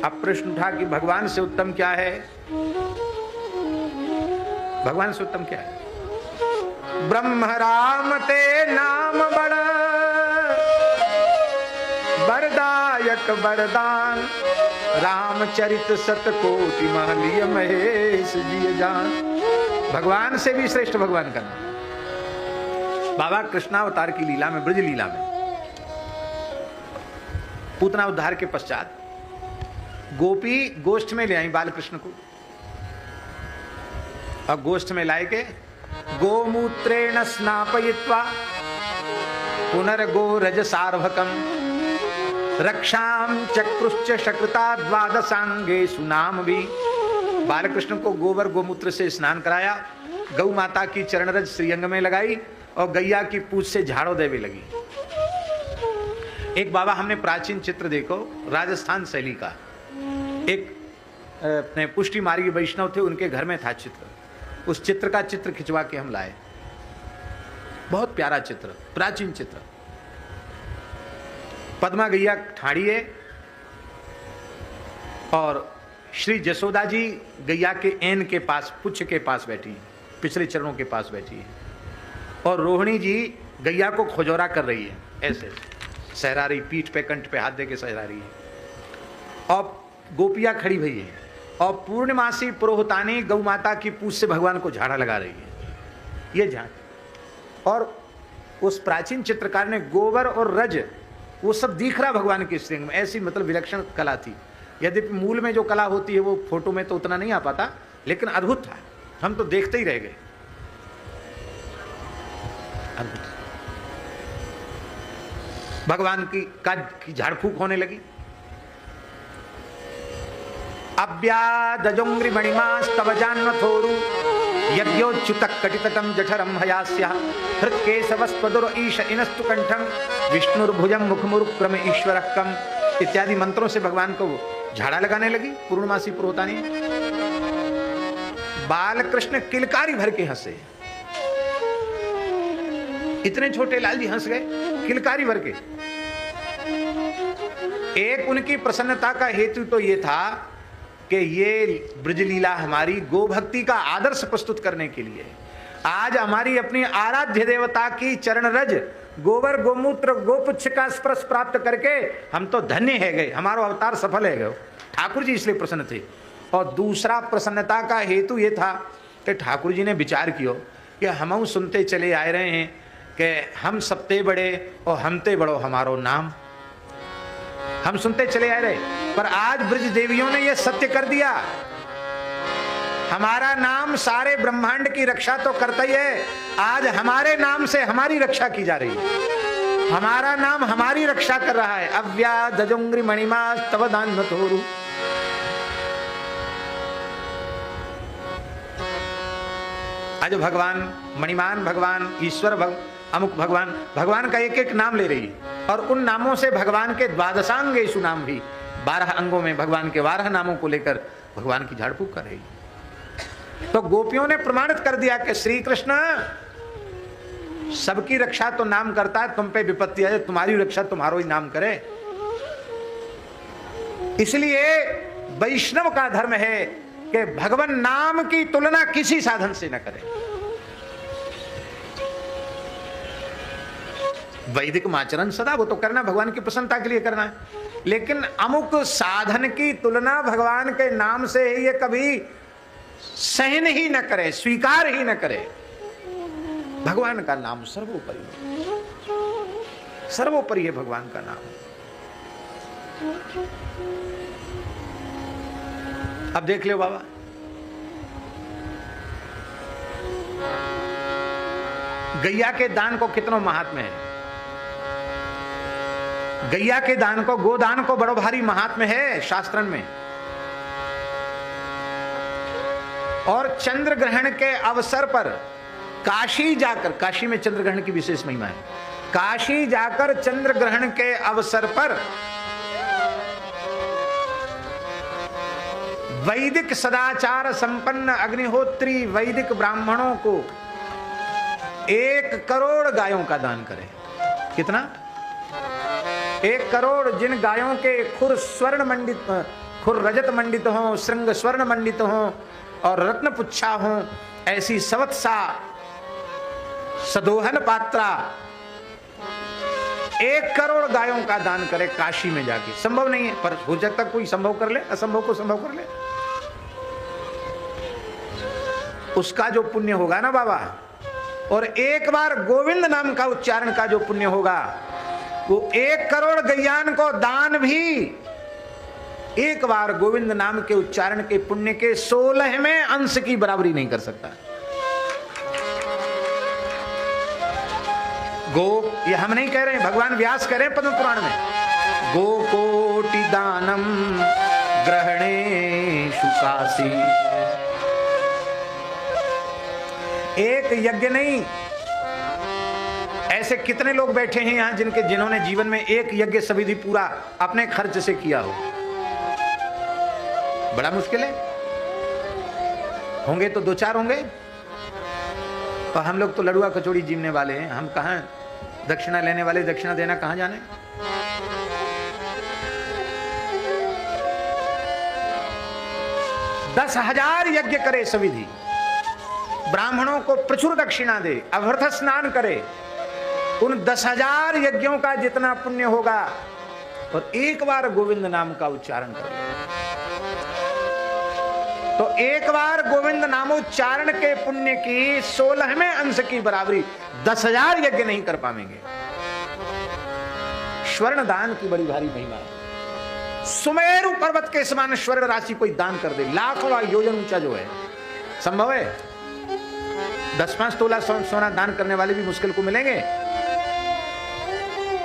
A: अब प्रश्न उठा कि भगवान से उत्तम क्या है? भगवान से उत्तम क्या है? ब्रह्म राम ते नाम बड़ा वरदायक वरदान, रामचरित सतकोटि महलिय महेश जिय जान। भगवान से भी श्रेष्ठ भगवान का नाम। बाबा कृष्णावतार की लीला में, ब्रज लीला में, पूतना उद्धार के पश्चात गोपी गोष्ठ में ले आई बालकृष्ण को, और गोष्ठ में लाए के गोमूत्रेण स्नापयित्वा पुनर्गो रज सार्वकम रक्षाम चक्रुश्च शकृता द्वादशांगे सुनाम भी। बालकृष्ण को गोबर गोमूत्र से स्नान कराया, गौ माता की चरणरज श्रीअंग में लगाई और गैया की पूंछ से झाड़ो देवे लगी। एक बाबा हमने प्राचीन चित्र देखो, राजस्थान शैली का, एक अपने पुष्टि मार्गी वैष्णव थे, उनके घर में था चित्र। उस चित्र का चित्र खिंचवा के हम लाए, बहुत प्यारा चित्र, प्राचीन चित्र। पद्मा गैया ठाड़ी है और श्री जसोदा जी गैया के एन के पास, पुच्छ के पास बैठी है, पिछले चरणों के पास बैठी है, और रोहिणी जी गैया को खोजोरा कर रही है, ऐसे सहरा रही, पीठ पे कंठ पे हाथ दे के सहरा रही है, और गोपियां खड़ी हुई है, और पूर्णमासी पुरोहितानी गौ माता की पूछ से भगवान को झाड़ा लगा रही है। ये झाड़, और उस प्राचीन चित्रकार ने गोबर और रज वो सब दिख रहा भगवान के श्रृंग में, ऐसी मतलब विलक्षण कला थी। यद्यपि मूल में जो कला होती है वो फोटो में तो उतना नहीं आ पाता, लेकिन अद्भुत था, हम तो देखते ही रह गए। भगवान की झाड़ फूक होने लगी। अव्यादजोंग्रि मणिमास्तव जान्वथोरु यज्ञोच्युतक कटितटम जठरम हयास्या हृत्केशवस्त्वदुर ईश इनस्तु कंठम विष्णुर्भुजम मुखमुरुक्रम ईश्वरक्कम इत्यादि मंत्रों से भगवान को झाड़ा लगाने लगी पूर्णमासी पुरोहितानी। बालकृष्ण किलकारी भर के हंसे, इतने छोटे लाल जी हंस गए किलकारी भर के। एक उनकी प्रसन्नता का हेतु तो यह था कि ये ब्रजलीला हमारी गोभक्ति का आदर्श प्रस्तुत करने के लिए, आज हमारी अपनी आराध्य देवता की चरण रज गोबर गोमूत्र गोपुच्छ का स्पर्श प्राप्त करके हम तो धन्य है गए, हमारा अवतार सफल है गए। ठाकुर जी इसलिए प्रसन्न थे। और दूसरा प्रसन्नता का हेतु ये था कि ठाकुर जी ने विचार किया कि हम सुनते चले आए रहे हैं कि हम सबते बड़े और हमते बड़ो हमारो नाम, हम सुनते चले आए रहे, पर आज ब्रज देवियों ने यह सत्य कर दिया, हमारा नाम सारे ब्रह्मांड की रक्षा तो करता ही है, आज हमारे नाम से हमारी रक्षा की जा रही है, हमारा नाम हमारी रक्षा कर रहा है। अव्यादजोंग्रि मणिमास्तव जान्वथोरु। आज भगवान मणिमान भगवान ईश्वर अमुक भगवान, भगवान का एक एक नाम ले रही है और उन नामों से भगवान के द्वादशांगेषु नाम भी 12 अंगों में भगवान के 12 नामों को लेकर भगवान की झाड़ फूक कर रही। तो गोपियों ने प्रमाणित कर दिया कि श्री कृष्ण सबकी रक्षा तो नाम करता है, तुम पे विपत्ति है तुम्हारी रक्षा तुम्हारो ही नाम करे। इसलिए वैष्णव का धर्म है कि भगवान नाम की तुलना किसी साधन से न करे। वैदिक आचरण सदा वो तो करना भगवान की प्रसन्नता के लिए करना है, लेकिन अमुक साधन की तुलना भगवान के नाम से ये कभी सहन ही न करे, स्वीकार ही न करे। भगवान का नाम सर्वोपरि, सर्वोपरि है भगवान का नाम। अब देख लो बाबा, गैया के दान को कितना महात्म्य है, गैया के दान को, गोदान को बड़ो भारी महात्म्य है शास्त्रन में। और चंद्र ग्रहण के अवसर पर काशी जाकर, काशी में चंद्र ग्रहण की विशेष महिमा है, काशी जाकर चंद्र ग्रहण के अवसर पर वैदिक सदाचार संपन्न अग्निहोत्री वैदिक ब्राह्मणों को 1 करोड़ गायों का दान करें। कितना? 1 करोड़। जिन गायों के खुर स्वर्ण मंडित, खुर रजत मंडित हो, श्रृंग स्वर्ण मंडित हो और रत्न पुच्छा हो, ऐसी सवत्सा सदोहन पात्रा 1 करोड़ गायों का दान करे काशी में जाके। संभव नहीं है, पर हो सकता कोई संभव कर ले, असंभव को संभव कर ले। उसका जो पुण्य होगा ना बाबा, और एक बार गोविंद नाम का उच्चारण का जो पुण्य होगा, वो 1 करोड़ गैयान को दान भी एक बार गोविंद नाम के उच्चारण के पुण्य के 16वें अंश की बराबरी नहीं कर सकता। गो, ये हम नहीं कह रहे हैं, भगवान व्यास कह रहे हैं पद्म पुराण में, गो कोटि दानम ग्रहणेषु काशी। एक यज्ञ नहीं, ऐसे कितने लोग बैठे हैं यहां जिन्होंने जीवन में एक यज्ञ सविधि पूरा अपने खर्च से किया हो? बड़ा मुश्किल है, होंगे तो 2-4 होंगे। और हम लोग तो लड़ुआ कचौड़ी जीवने वाले हैं, हम कहां दक्षिणा लेने वाले, दक्षिणा देना कहां जाने। 10,000 यज्ञ करे सविधि, ब्राह्मणों को प्रचुर दक्षिणा दे, अभ्यर्थ स्नान करे, उन 10,000 यज्ञों का जितना पुण्य होगा, और एक बार गोविंद नाम का उच्चारण करे तो एक बार गोविंद नामोच्चारण के पुण्य की 16वें अंश की बराबरी 10,000 यज्ञ नहीं कर पाएंगे। स्वर्ण दान की बड़ी भारी महिमा है। सुमेरु पर्वत के समान स्वर्ण राशि कोई दान कर दे, लाखों योजन ऊंचा जो है, संभव है? 10-5 तोला सोना दान करने वाले भी मुश्किल को मिलेंगे।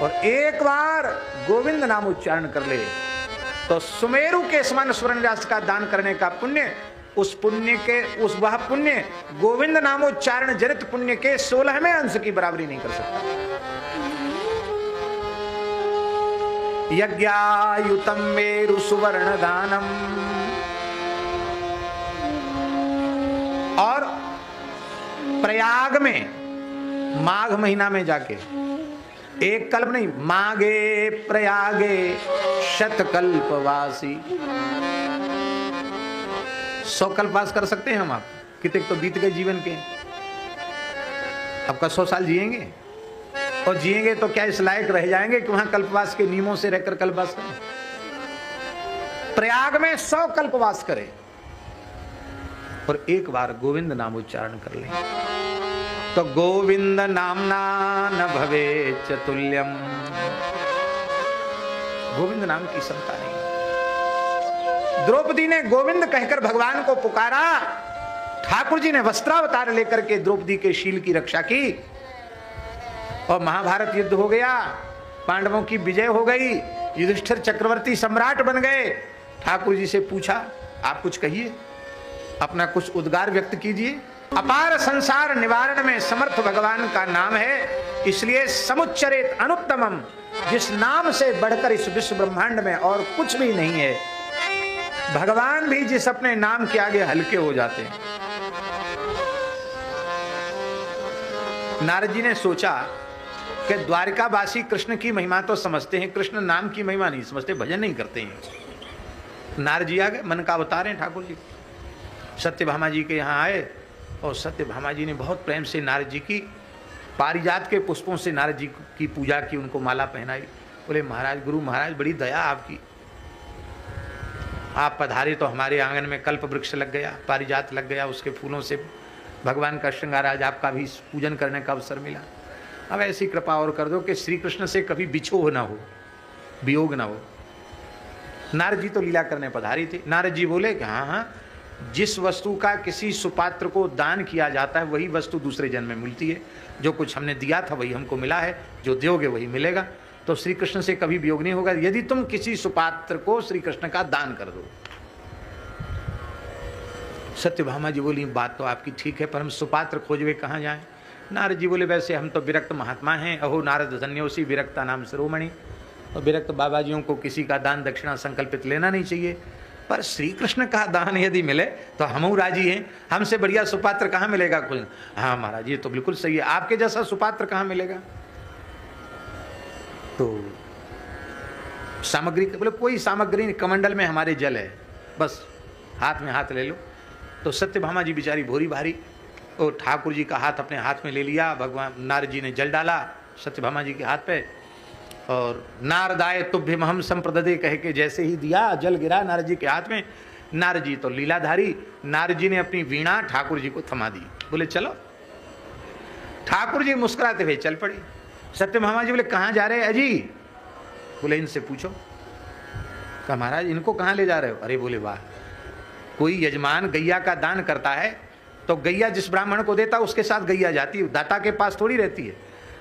A: और एक बार गोविंद नाम उच्चारण कर ले तो सुमेरु के समान स्वर्ण राशि का दान करने का पुण्य, उस पुण्य के वह पुण्य गोविंद नामोच्चारण जनित पुण्य के 16वें अंश की बराबरी नहीं कर सकता। यज्ञायुतम मेरु सुवर्ण दानम, और प्रयाग में माघ महीना में जाके, एक कल्प नहीं, माघे प्रयागे शतकल्पवासी, 100 कल्पवास कर सकते हैं हम। आप कितने तो बीत गए जीवन के, आपका 100 साल जिएंगे, और जिएंगे तो क्या इस लायक रह जाएंगे कि वहां कल्पवास के नियमों से रहकर कल्पवास करें? प्रयाग में 100 कल्पवास करें और एक बार गोविंद नाम उच्चारण कर लें तो गोविंद नामना न भवे चतुल्यम, गोविंद नाम की समता नहीं। द्रौपदी ने गोविंद कहकर भगवान को पुकारा, ठाकुर जी ने वस्त्रावतार लेकर के द्रौपदी के शील की रक्षा की और महाभारत युद्ध हो गया, पांडवों की विजय हो गई, युधिष्ठिर चक्रवर्ती सम्राट बन गए। ठाकुर जी से पूछा, आप कुछ कहिए, अपना कुछ उद्गार व्यक्त कीजिए। अपार संसार निवारण में समर्थ भगवान का नाम है, इसलिए समुच्चरित अनुत्तमम, जिस नाम से बढ़कर इस विश्व ब्रह्मांड में और कुछ भी नहीं है। भगवान भी जिस अपने नाम के आगे हल्के हो जाते हैं। नारद जी ने सोचा कि द्वारिकावासी कृष्ण की महिमा तो समझते हैं, कृष्ण नाम की महिमा नहीं समझते, भजन नहीं करते हैं। नारद जी आ गए, मन का अवतार हैं ठाकुर जी। सत्यभामा जी के यहाँ आए और सत्यभामा जी ने बहुत प्रेम से नारद जी की पारिजात के पुष्पों से नारद जी की पूजा की, उनको माला पहनाई। बोले महाराज, गुरु महाराज, बड़ी दया आपकी, आप पधारे तो हमारे आंगन में कल्प वृक्ष लग गया, पारिजात लग गया, उसके फूलों से भगवान का श्रृंगार, आज आपका भी पूजन करने का अवसर मिला। अब ऐसी कृपा और कर दो कि श्री कृष्ण से कभी बिछोह ना हो, वियोग ना हो। नारद जी तो लीला करने पधारी थे। नारद जी बोले कि हाँ हाँ, जिस वस्तु का किसी सुपात्र को दान किया जाता है वही वस्तु दूसरे जन्म में मिलती है। जो कुछ हमने दिया था वही हमको मिला है, जो दोगे वही मिलेगा। तो श्री कृष्ण से कभी वियोग नहीं होगा यदि तुम किसी सुपात्र को श्री कृष्ण का दान कर दो। सत्यभामा जी बोली, बात तो आपकी ठीक है, पर हम सुपात्र खोजवे कहाँ जाएं? नारद जी बोले, वैसे हम तो विरक्त महात्मा हैं, अहो नारद धन्योसी विरक्ता नाम शिरोमणि, और विरक्त बाबाजियों को किसी का दान दक्षिणा संकल्पित लेना नहीं चाहिए। पर श्री कृष्ण का दान यदि मिले तो हम राजी हैं, हमसे बढ़िया सुपात्र कहाँ मिलेगा कोई? हाँ महाराज, ये तो बिल्कुल सही है, आपके जैसा सुपात्र कहाँ मिलेगा? तो सामग्री, बोले कोई सामग्री नहीं, कमंडल में हमारे जल है, बस हाथ में हाथ ले लो। तो सत्यभामा जी बेचारी भोरी भारी, और ठाकुर जी का हाथ अपने हाथ में ले लिया। भगवान नारद जी ने जल डाला सत्यभामा जी के हाथ पे, और नारदाय तुभ्यम हम संप्रददे कह के जैसे ही दिया, जल गिरा नारद जी के हाथ में। नारद जी तो लीलाधारी, नारद जी ने अपनी वीणा ठाकुर जी को थमा दी। बोले चलो। ठाकुर जी मुस्कुराते हुए चल पड़े। सत्यभामा जी बोले, कहाँ जा रहे हैं अजी? बोले इनसे पूछो। कहा महाराज, इनको कहाँ ले जा रहे हो? अरे बोले वाह, कोई यजमान गैया का दान करता है तो गैया जिस ब्राह्मण को देता उसके साथ गैया जाती है, दाता के पास थोड़ी रहती है।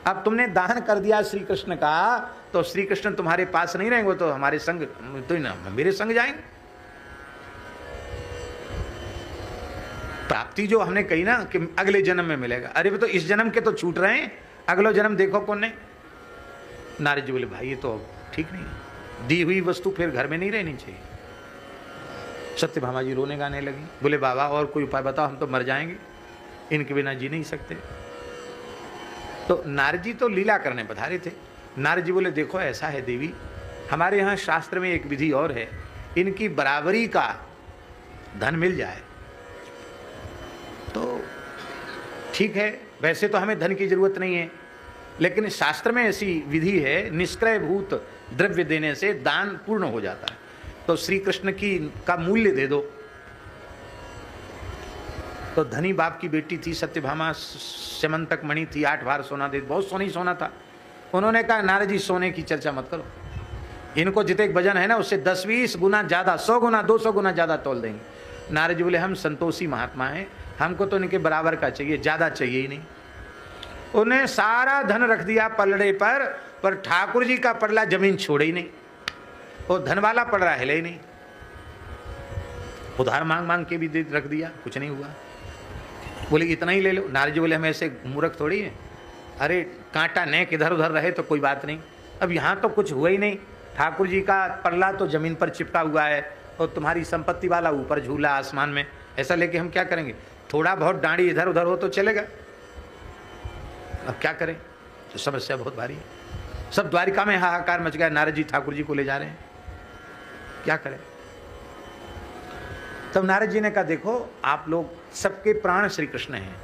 A: अब तुमने दान कर दिया श्री कृष्ण का, तो श्री कृष्ण तुम्हारे पास नहीं रहेंगे, तो हमारे संग, तो ना मेरे संग जाएंगे। प्राप्ति जो हमने कही ना कि अगले जन्म में मिलेगा, अरे वो तो इस जन्म के तो छूट रहे हैं, अगला जन्म देखो कौन नहीं। नारद जी बोले, भाई ये तो ठीक नहीं है, दी हुई वस्तु फिर घर में नहीं रहनी चाहिए। सत्यभामा जी रोने गाने लगी। बोले बाबा और कोई उपाय बताओ, हम तो मर जाएंगे, इनके बिना जी नहीं सकते। तो नारद जी तो लीला करने पधारे थे। नारद जी बोले, देखो ऐसा है देवी, हमारे यहाँ शास्त्र में एक विधि और है, इनकी बराबरी का धन मिल जाए तो ठीक है। वैसे तो हमें धन की जरूरत नहीं है, लेकिन शास्त्र में ऐसी विधि है, निष्क्रय भूत द्रव्य देने से दान पूर्ण हो जाता है। तो श्री कृष्ण की का मूल्य दे दो। तो धनी बाप की बेटी थी सत्यभामा, स्यमंतक मणि थी, 8 बार सोना दे, बहुत सोनी सोना था। उन्होंने कहा नारद जी सोने की चर्चा मत करो, इनको जितने वजन है ना उससे 10-20 गुना ज्यादा, 100 गुना 200 गुना ज्यादा तोल देंगे। नारद जी बोले, हम संतोषी महात्मा हैं, हमको तो इनके बराबर का चाहिए, ज्यादा चाहिए ही नहीं। उन्हें सारा धन रख दिया पलड़े पर पर ठाकुर जी का पड़ला जमीन छोड़े ही नहीं, वो धन वाला पड़ रहा हिले ही नहीं, उधार मांग मांग के भी दे रख दिया, कुछ नहीं हुआ। बोले इतना ही ले लो। नारद जी बोले हम ऐसे मूर्ख थोड़ी हैं, अरे कांटा नेक इधर उधर रहे तो कोई बात नहीं, अब यहाँ तो कुछ हुआ ही नहीं, ठाकुर जी का पल्ला तो जमीन पर चिपका हुआ है और तुम्हारी संपत्ति वाला ऊपर झूला आसमान में, ऐसा लेके हम क्या करेंगे? थोड़ा बहुत डांडी इधर उधर हो तो चलेगा, अब क्या करें? तो समस्या बहुत भारी है। सब द्वारिका में हाहाकार मच गया, नारद जी ठाकुर जी को ले जा रहे हैं, क्या करें? तब नारद जी ने कहा देखो आप लोग सबके प्राण श्री कृष्ण हैं,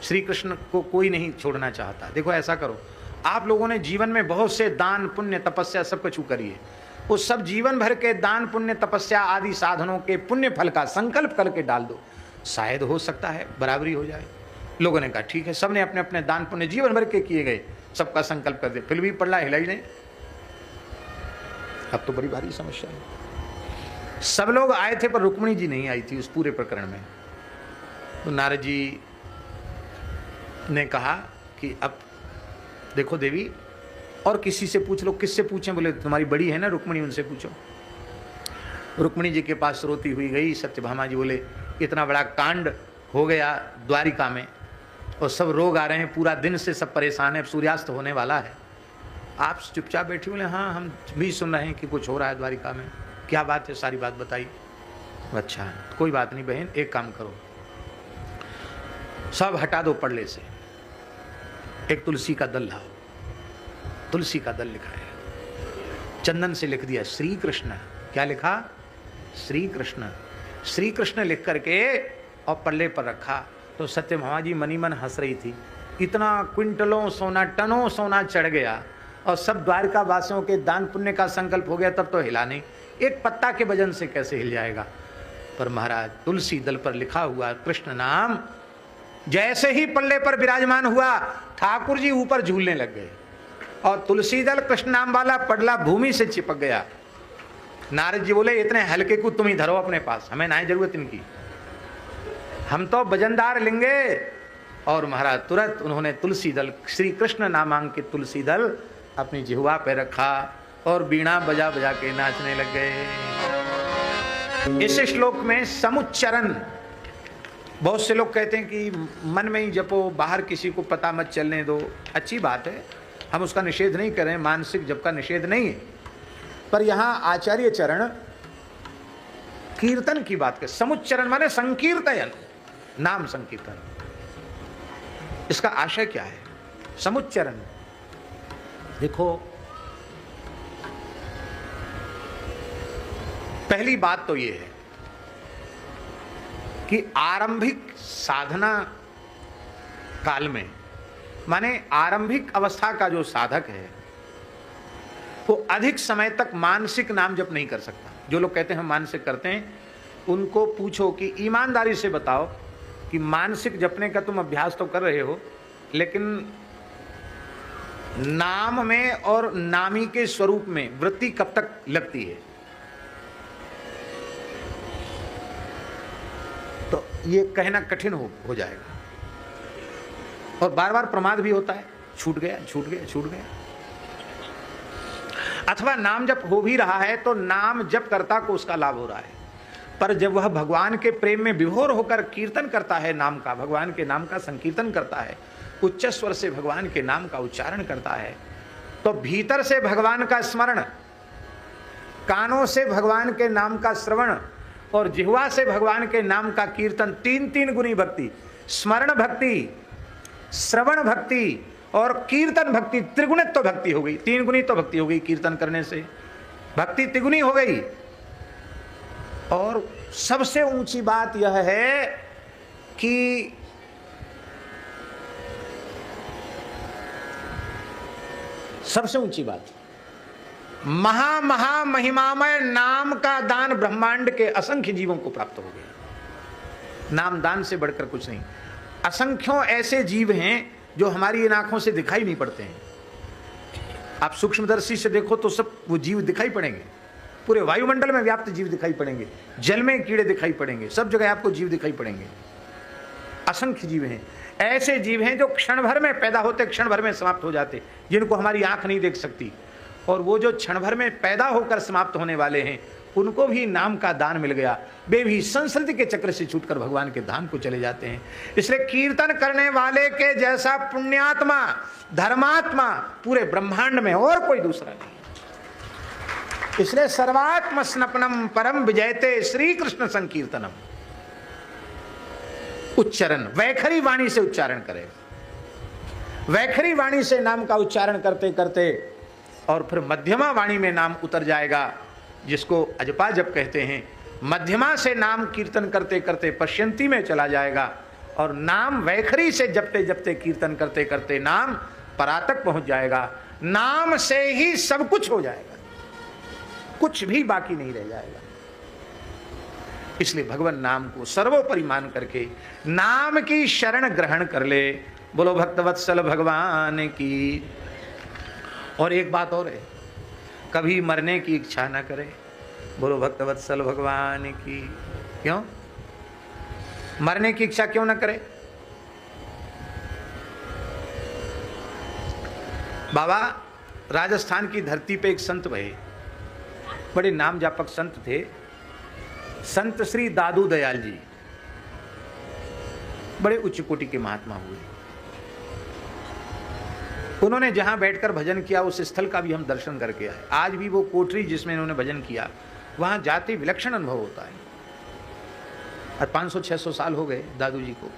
A: श्री कृष्ण को कोई नहीं छोड़ना चाहता। देखो ऐसा करो, आप लोगों ने जीवन में बहुत से दान पुण्य तपस्या सब कुछ करिए, उस सब जीवन भर के दान पुण्य तपस्या आदि साधनों के पुण्य फल का संकल्प करके डाल दो, शायद हो सकता है बराबरी हो जाए। लोगों ने कहा ठीक है, सबने अपने अपने दान पुण्य जीवन भर के किए गए, सबका संकल्प कर दे, फिर भी पल्ला हिला ही नहीं। अब तो बड़ी भारी समस्या है। सब लोग आए थे पर रुक्मिणी जी नहीं आई थी उस पूरे प्रकरण में। तो नारद जी ने कहा कि अब देखो देवी और किसी से पूछ लो। किससे पूछें? बोले तुम्हारी बड़ी है ना रुक्मिणी, उनसे पूछो। रुक्मिणी जी के पास रोती हुई गई। सत्यभामा जी बोले इतना बड़ा कांड हो गया द्वारिका में और सब रोग आ रहे हैं, पूरा दिन से सब परेशान है, अब सूर्यास्त होने वाला है, आप चुपचाप बैठी? बोले हाँ हम भी सुन रहे हैं कि कुछ हो रहा है द्वारिका में, क्या बात है, सारी बात बताइए। अच्छा कोई बात नहीं बहन, एक काम करो, सब हटा दो पड़ले से, एक तुलसी का दल लाओ। तुलसी का दल लिखा है, चंदन से लिख दिया श्री कृष्ण। क्या लिखा? श्री कृष्ण। श्री कृष्ण लिख करके और पल्ले पर रखा। तो सत्यभामा जी मनी मन हंस रही थी, इतना क्विंटलों सोना, टनों सोना चढ़ गया और सब द्वारका वासियों के दान पुण्य का संकल्प हो गया, तब तो हिला नहीं, एक पत्ता के वजन से कैसे हिल जाएगा? पर महाराज तुलसी दल पर लिखा हुआ कृष्ण नाम जैसे ही पल्ले पर विराजमान हुआ, ठाकुर जी ऊपर झूलने लग गए और तुलसी दल कृष्ण नाम वाला पडला भूमि से चिपक गया। नारद जी बोले इतने हल्के को तुम ही धरो अपने पास, हमें ना जरूरत इनकी, हम तो वजनदार लेंगे। और महाराज तुरंत उन्होंने तुलसी दल, श्री कृष्ण नामांकित तुलसी दल अपनी जिह्वा पे रखा और बीणा बजा बजा के नाचने लग गए। इस श्लोक में समुच्चरण, बहुत से लोग कहते हैं कि मन में ही जपो, बाहर किसी को पता मत चलने दो, अच्छी बात है, हम उसका निषेध नहीं करें, मानसिक जप का निषेध नहीं है, पर यहाँ आचार्य चरण कीर्तन की बात कर, समुच्चरण माने संकीर्तन, नाम संकीर्तन, इसका आशय क्या है? समुच्चरण देखो, पहली बात तो ये है कि आरंभिक साधना काल में, माने आरंभिक अवस्था का जो साधक है वो अधिक समय तक मानसिक नाम जप नहीं कर सकता। जो लोग कहते हैं हम मानसिक करते हैं, उनको पूछो कि ईमानदारी से बताओ कि मानसिक जपने का तुम अभ्यास तो कर रहे हो, लेकिन नाम में और नामी के स्वरूप में वृत्ति कब तक लगती है? तो ये कहना कठिन हो जाएगा और बार बार प्रमाद भी होता है, छूट गया छूट गया छूट गया। अथवा नाम जप हो भी रहा है तो नाम जप करता को उसका लाभ हो रहा है, पर जब वह भगवान के प्रेम में विभोर होकर कीर्तन करता है नाम का, भगवान के नाम का संकीर्तन करता है, उच्च स्वर से भगवान के नाम का उच्चारण करता है, तो भीतर से भगवान का स्मरण, कानों से भगवान के नाम का श्रवण और जिह्वा से भगवान के नाम का कीर्तन, तीन तीन गुनी भक्ति, स्मरण भक्ति, श्रवण भक्ति और कीर्तन भक्ति, त्रिगुणित तो भक्ति हो गई, तीन गुनी तो भक्ति हो गई, कीर्तन करने से भक्ति तिगुनी हो गई। और सबसे ऊंची बात यह है कि सबसे ऊंची बात, महा महिमामय नाम का दान ब्रह्मांड के असंख्य जीवों को प्राप्त हो गया। नाम दान से बढ़कर कुछ नहीं। असंख्यों ऐसे जीव हैं जो हमारी इन आंखों से दिखाई नहीं पड़ते हैं। आप सूक्ष्मदर्शी से देखो तो सब वो जीव दिखाई पड़ेंगे, पूरे वायुमंडल में व्याप्त जीव दिखाई पड़ेंगे, जल में कीड़े दिखाई पड़ेंगे, सब जगह आपको जीव दिखाई पड़ेंगे, असंख्य जीव हैं। ऐसे जीव हैं जो क्षण भर में पैदा होते, क्षण भर में समाप्त हो जाते, जिनको हमारी आंख नहीं देख सकती। और वो जो क्षण भर में पैदा होकर समाप्त होने वाले हैं, उनको भी नाम का दान मिल गया, वे भी संस्कृति के चक्र से छूटकर भगवान के धाम को चले जाते हैं। इसलिए कीर्तन करने वाले के जैसा पुण्यात्मा, धर्मात्मा पूरे ब्रह्मांड में और कोई दूसरा नहीं। इसलिए सर्वात्म स्नपनम परम विजयते श्री कृष्ण संकीर्तनम। उच्चारण वैखरी वाणी से उच्चारण करें, वैखरी वाणी से नाम का उच्चारण करते करते और फिर मध्यमा वाणी में नाम उतर जाएगा, जिसको अजपा जप कहते हैं। मध्यमा से नाम कीर्तन करते करते पश्यंती में चला जाएगा, और नाम वैखरी से जपते जपते कीर्तन करते करते नाम परातक पहुंच जाएगा। नाम से ही सब कुछ हो जाएगा, कुछ भी बाकी नहीं रह जाएगा। इसलिए भगवान नाम को सर्वोपरि मान करके नाम की शरण ग्रहण कर ले। बोलो भक्तवत्सल भगवान की। और एक बात और है, कभी मरने की इच्छा ना करे। बोलो भक्तवत्सल भगवान की। क्यों मरने की इच्छा क्यों ना करे? बाबा राजस्थान की धरती पे एक संत भये, बड़े नाम जापक संत थे, संत श्री दादू दयाल जी। बड़े उच्च कोटि के महात्मा हुए। उन्होंने जहां बैठकर भजन किया उस स्थल का भी हम दर्शन करके आए। आज भी वो कोठरी जिसमें इन्होंने भजन किया, वहां जाते विलक्षण अनुभव होता है। और 500-600 साल हो गए दादू जी को,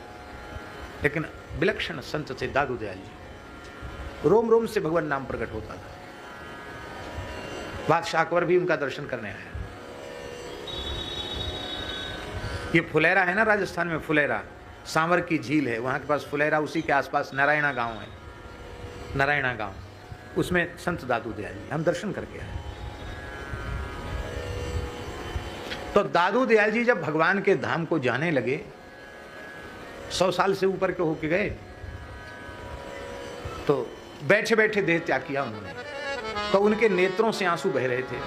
A: लेकिन विलक्षण संत थे दादू दयाल जी। रोम रोम से भगवान नाम प्रकट होता था। बादशाह अकबर भी उनका दर्शन करने आया। ये फुलेरा है ना, राजस्थान में फुलेरा, सांवर की झील है, वहां के पास फुलेरा, उसी के आसपास नारायणा गांव है, नारायणा गांव, उसमें संत दादू दयाल जी हम दर्शन करके आए। तो दादू दयाल जी जब भगवान के धाम को जाने लगे, 100 साल से ऊपर के होके गए, तो बैठे बैठे देह त्याग किया उन्होंने। तो उनके नेत्रों से आंसू बह रहे थे।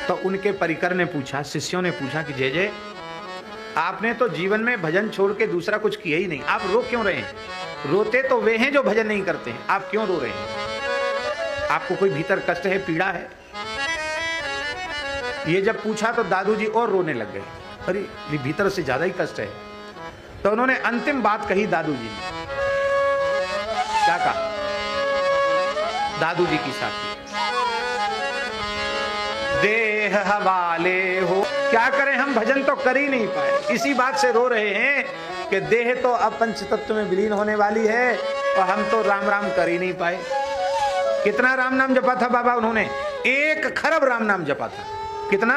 A: तो उनके परिकर ने पूछा, शिष्यों ने पूछा कि जय जय, आपने तो जीवन में भजन छोड़ के दूसरा कुछ किया ही नहीं, आप रो क्यों रहे हैं? रोते तो वे हैं जो भजन नहीं करते हैं, आप क्यों रो रहे हैं? आपको कोई भीतर कष्ट है, पीड़ा है? ये जब पूछा तो दादू जी और रोने लग गए। अरे ये भीतर से ज्यादा ही कष्ट है। तो उन्होंने अंतिम बात कही दादू जी ने। क्या कहा? दादू जी की साथी, देह हवाले हो। क्या करें, हम भजन तो कर ही नहीं पाए, इसी बात से रो रहे हैं कि देह तो अब पंच तत्व में विलीन होने वाली है और हम तो राम राम कर ही नहीं पाए। कितना राम नाम जपा था बाबा उन्होंने? 1 खरब राम नाम जपा था। कितना?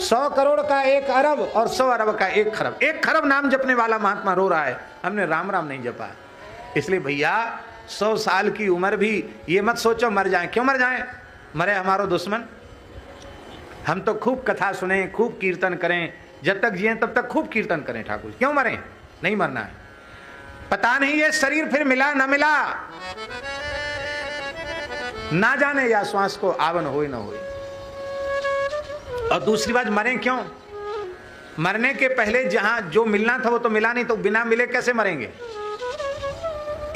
A: 100 करोड़ का 1 अरब और 100 अरब का 1 खरब। 1 खरब नाम जपने वाला महात्मा रो रहा है, हमने राम राम नहीं जपा। इसलिए भैया 100 साल की उम्र भी ये मत सोचो मर जाएं। क्यों मर जाएं? मरे हमारो दुश्मन। हम तो खूब कथा सुने, खूब कीर्तन करें, जब तक जिए तब तक खूब कीर्तन करें ठाकुर। क्यों मरें? नहीं मरना है। पता नहीं ये शरीर फिर मिला ना मिला, ना जाने या श्वास को आवन होए ना होए। और दूसरी बात, मरें क्यों? मरने के पहले जहां जो मिलना था वो तो मिला नहीं, तो बिना मिले कैसे मरेंगे?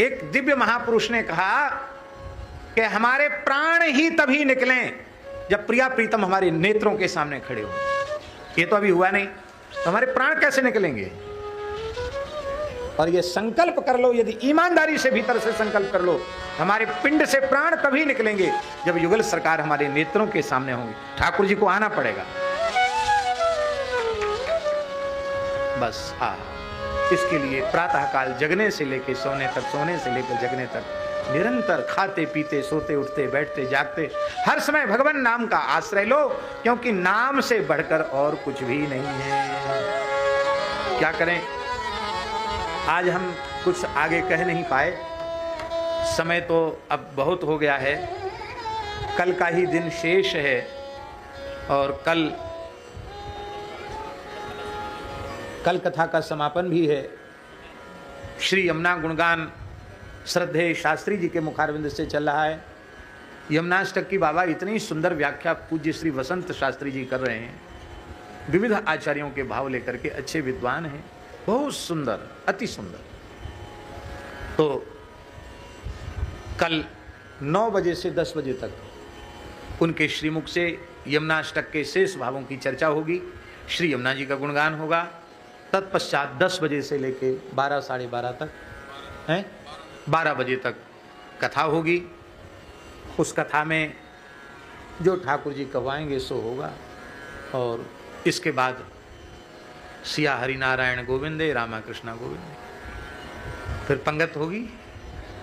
A: एक दिव्य महापुरुष ने कहा कि हमारे प्राण ही तभी निकलें जब प्रिया प्रीतम हमारे नेत्रों के सामने खड़े हो। ये तो अभी हुआ नहीं, तो हमारे प्राण कैसे निकलेंगे? और ये संकल्प कर लो, यदि ईमानदारी से भीतर से संकल्प कर लो, हमारे पिंड से प्राण तभी निकलेंगे जब युगल सरकार हमारे नेत्रों के सामने होंगी। ठाकुर जी को आना पड़ेगा। बस इसके लिए प्रातःकाल जगने से लेकर सोने तक, सोने से लेकर जगने तक निरंतर खाते पीते सोते उठते बैठते जागते हर समय भगवान नाम का आश्रय लो, क्योंकि नाम से बढ़कर और कुछ भी नहीं है। क्या करें, आज हम कुछ आगे कह नहीं पाए, समय तो अब बहुत हो गया है। कल का ही दिन शेष है और कल कथा का समापन भी है। श्री यमुना गुणगान श्रद्धेय शास्त्री जी के मुखारविंद से चल रहा है। यमुनाष्टक की बाबा इतनी सुंदर व्याख्या पूज्य श्री वसंत शास्त्री जी कर रहे हैं। विविध आचार्यों के भाव लेकर के अच्छे विद्वान हैं, बहुत सुंदर, अति सुंदर। तो कल 9 बजे से 10 बजे तक उनके श्रीमुख से यमुनाष्टक के शेष भावों की चर्चा होगी, श्री यमुना जी का गुणगान होगा। तत्पश्चात 10 बजे से लेके 12 साढ़े 12 तक हैं, 12 बजे तक कथा होगी। उस कथा में जो ठाकुर जी कहवाएंगे सो होगा। और इसके बाद सिया हरि नारायण गोविंदे रामा कृष्णा गोविंदे, फिर पंगत होगी।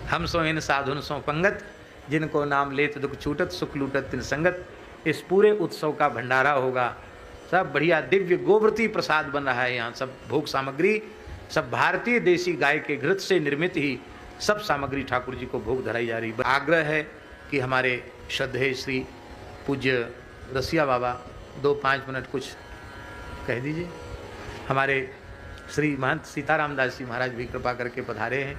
A: हम सो इन साधुन सो पंगत, जिनको नाम लेत दुख छूटत, सुख लूटत तिन संगत। इस पूरे उत्सव का भंडारा होगा। सब बढ़िया दिव्य गोवर्ती प्रसाद बन रहा है यहाँ। सब भोग सामग्री सब भारतीय देसी गाय के घृत से निर्मित ही सब सामग्री ठाकुर जी को भोग धराई जा रही है। आग्रह है कि हमारे श्रद्धेय श्री पूज्य रसिया बाबा 2-5 मिनट कुछ कह दीजिए। हमारे श्री महंत सीताराम दास जी महाराज भी कृपा करके पधारे हैं।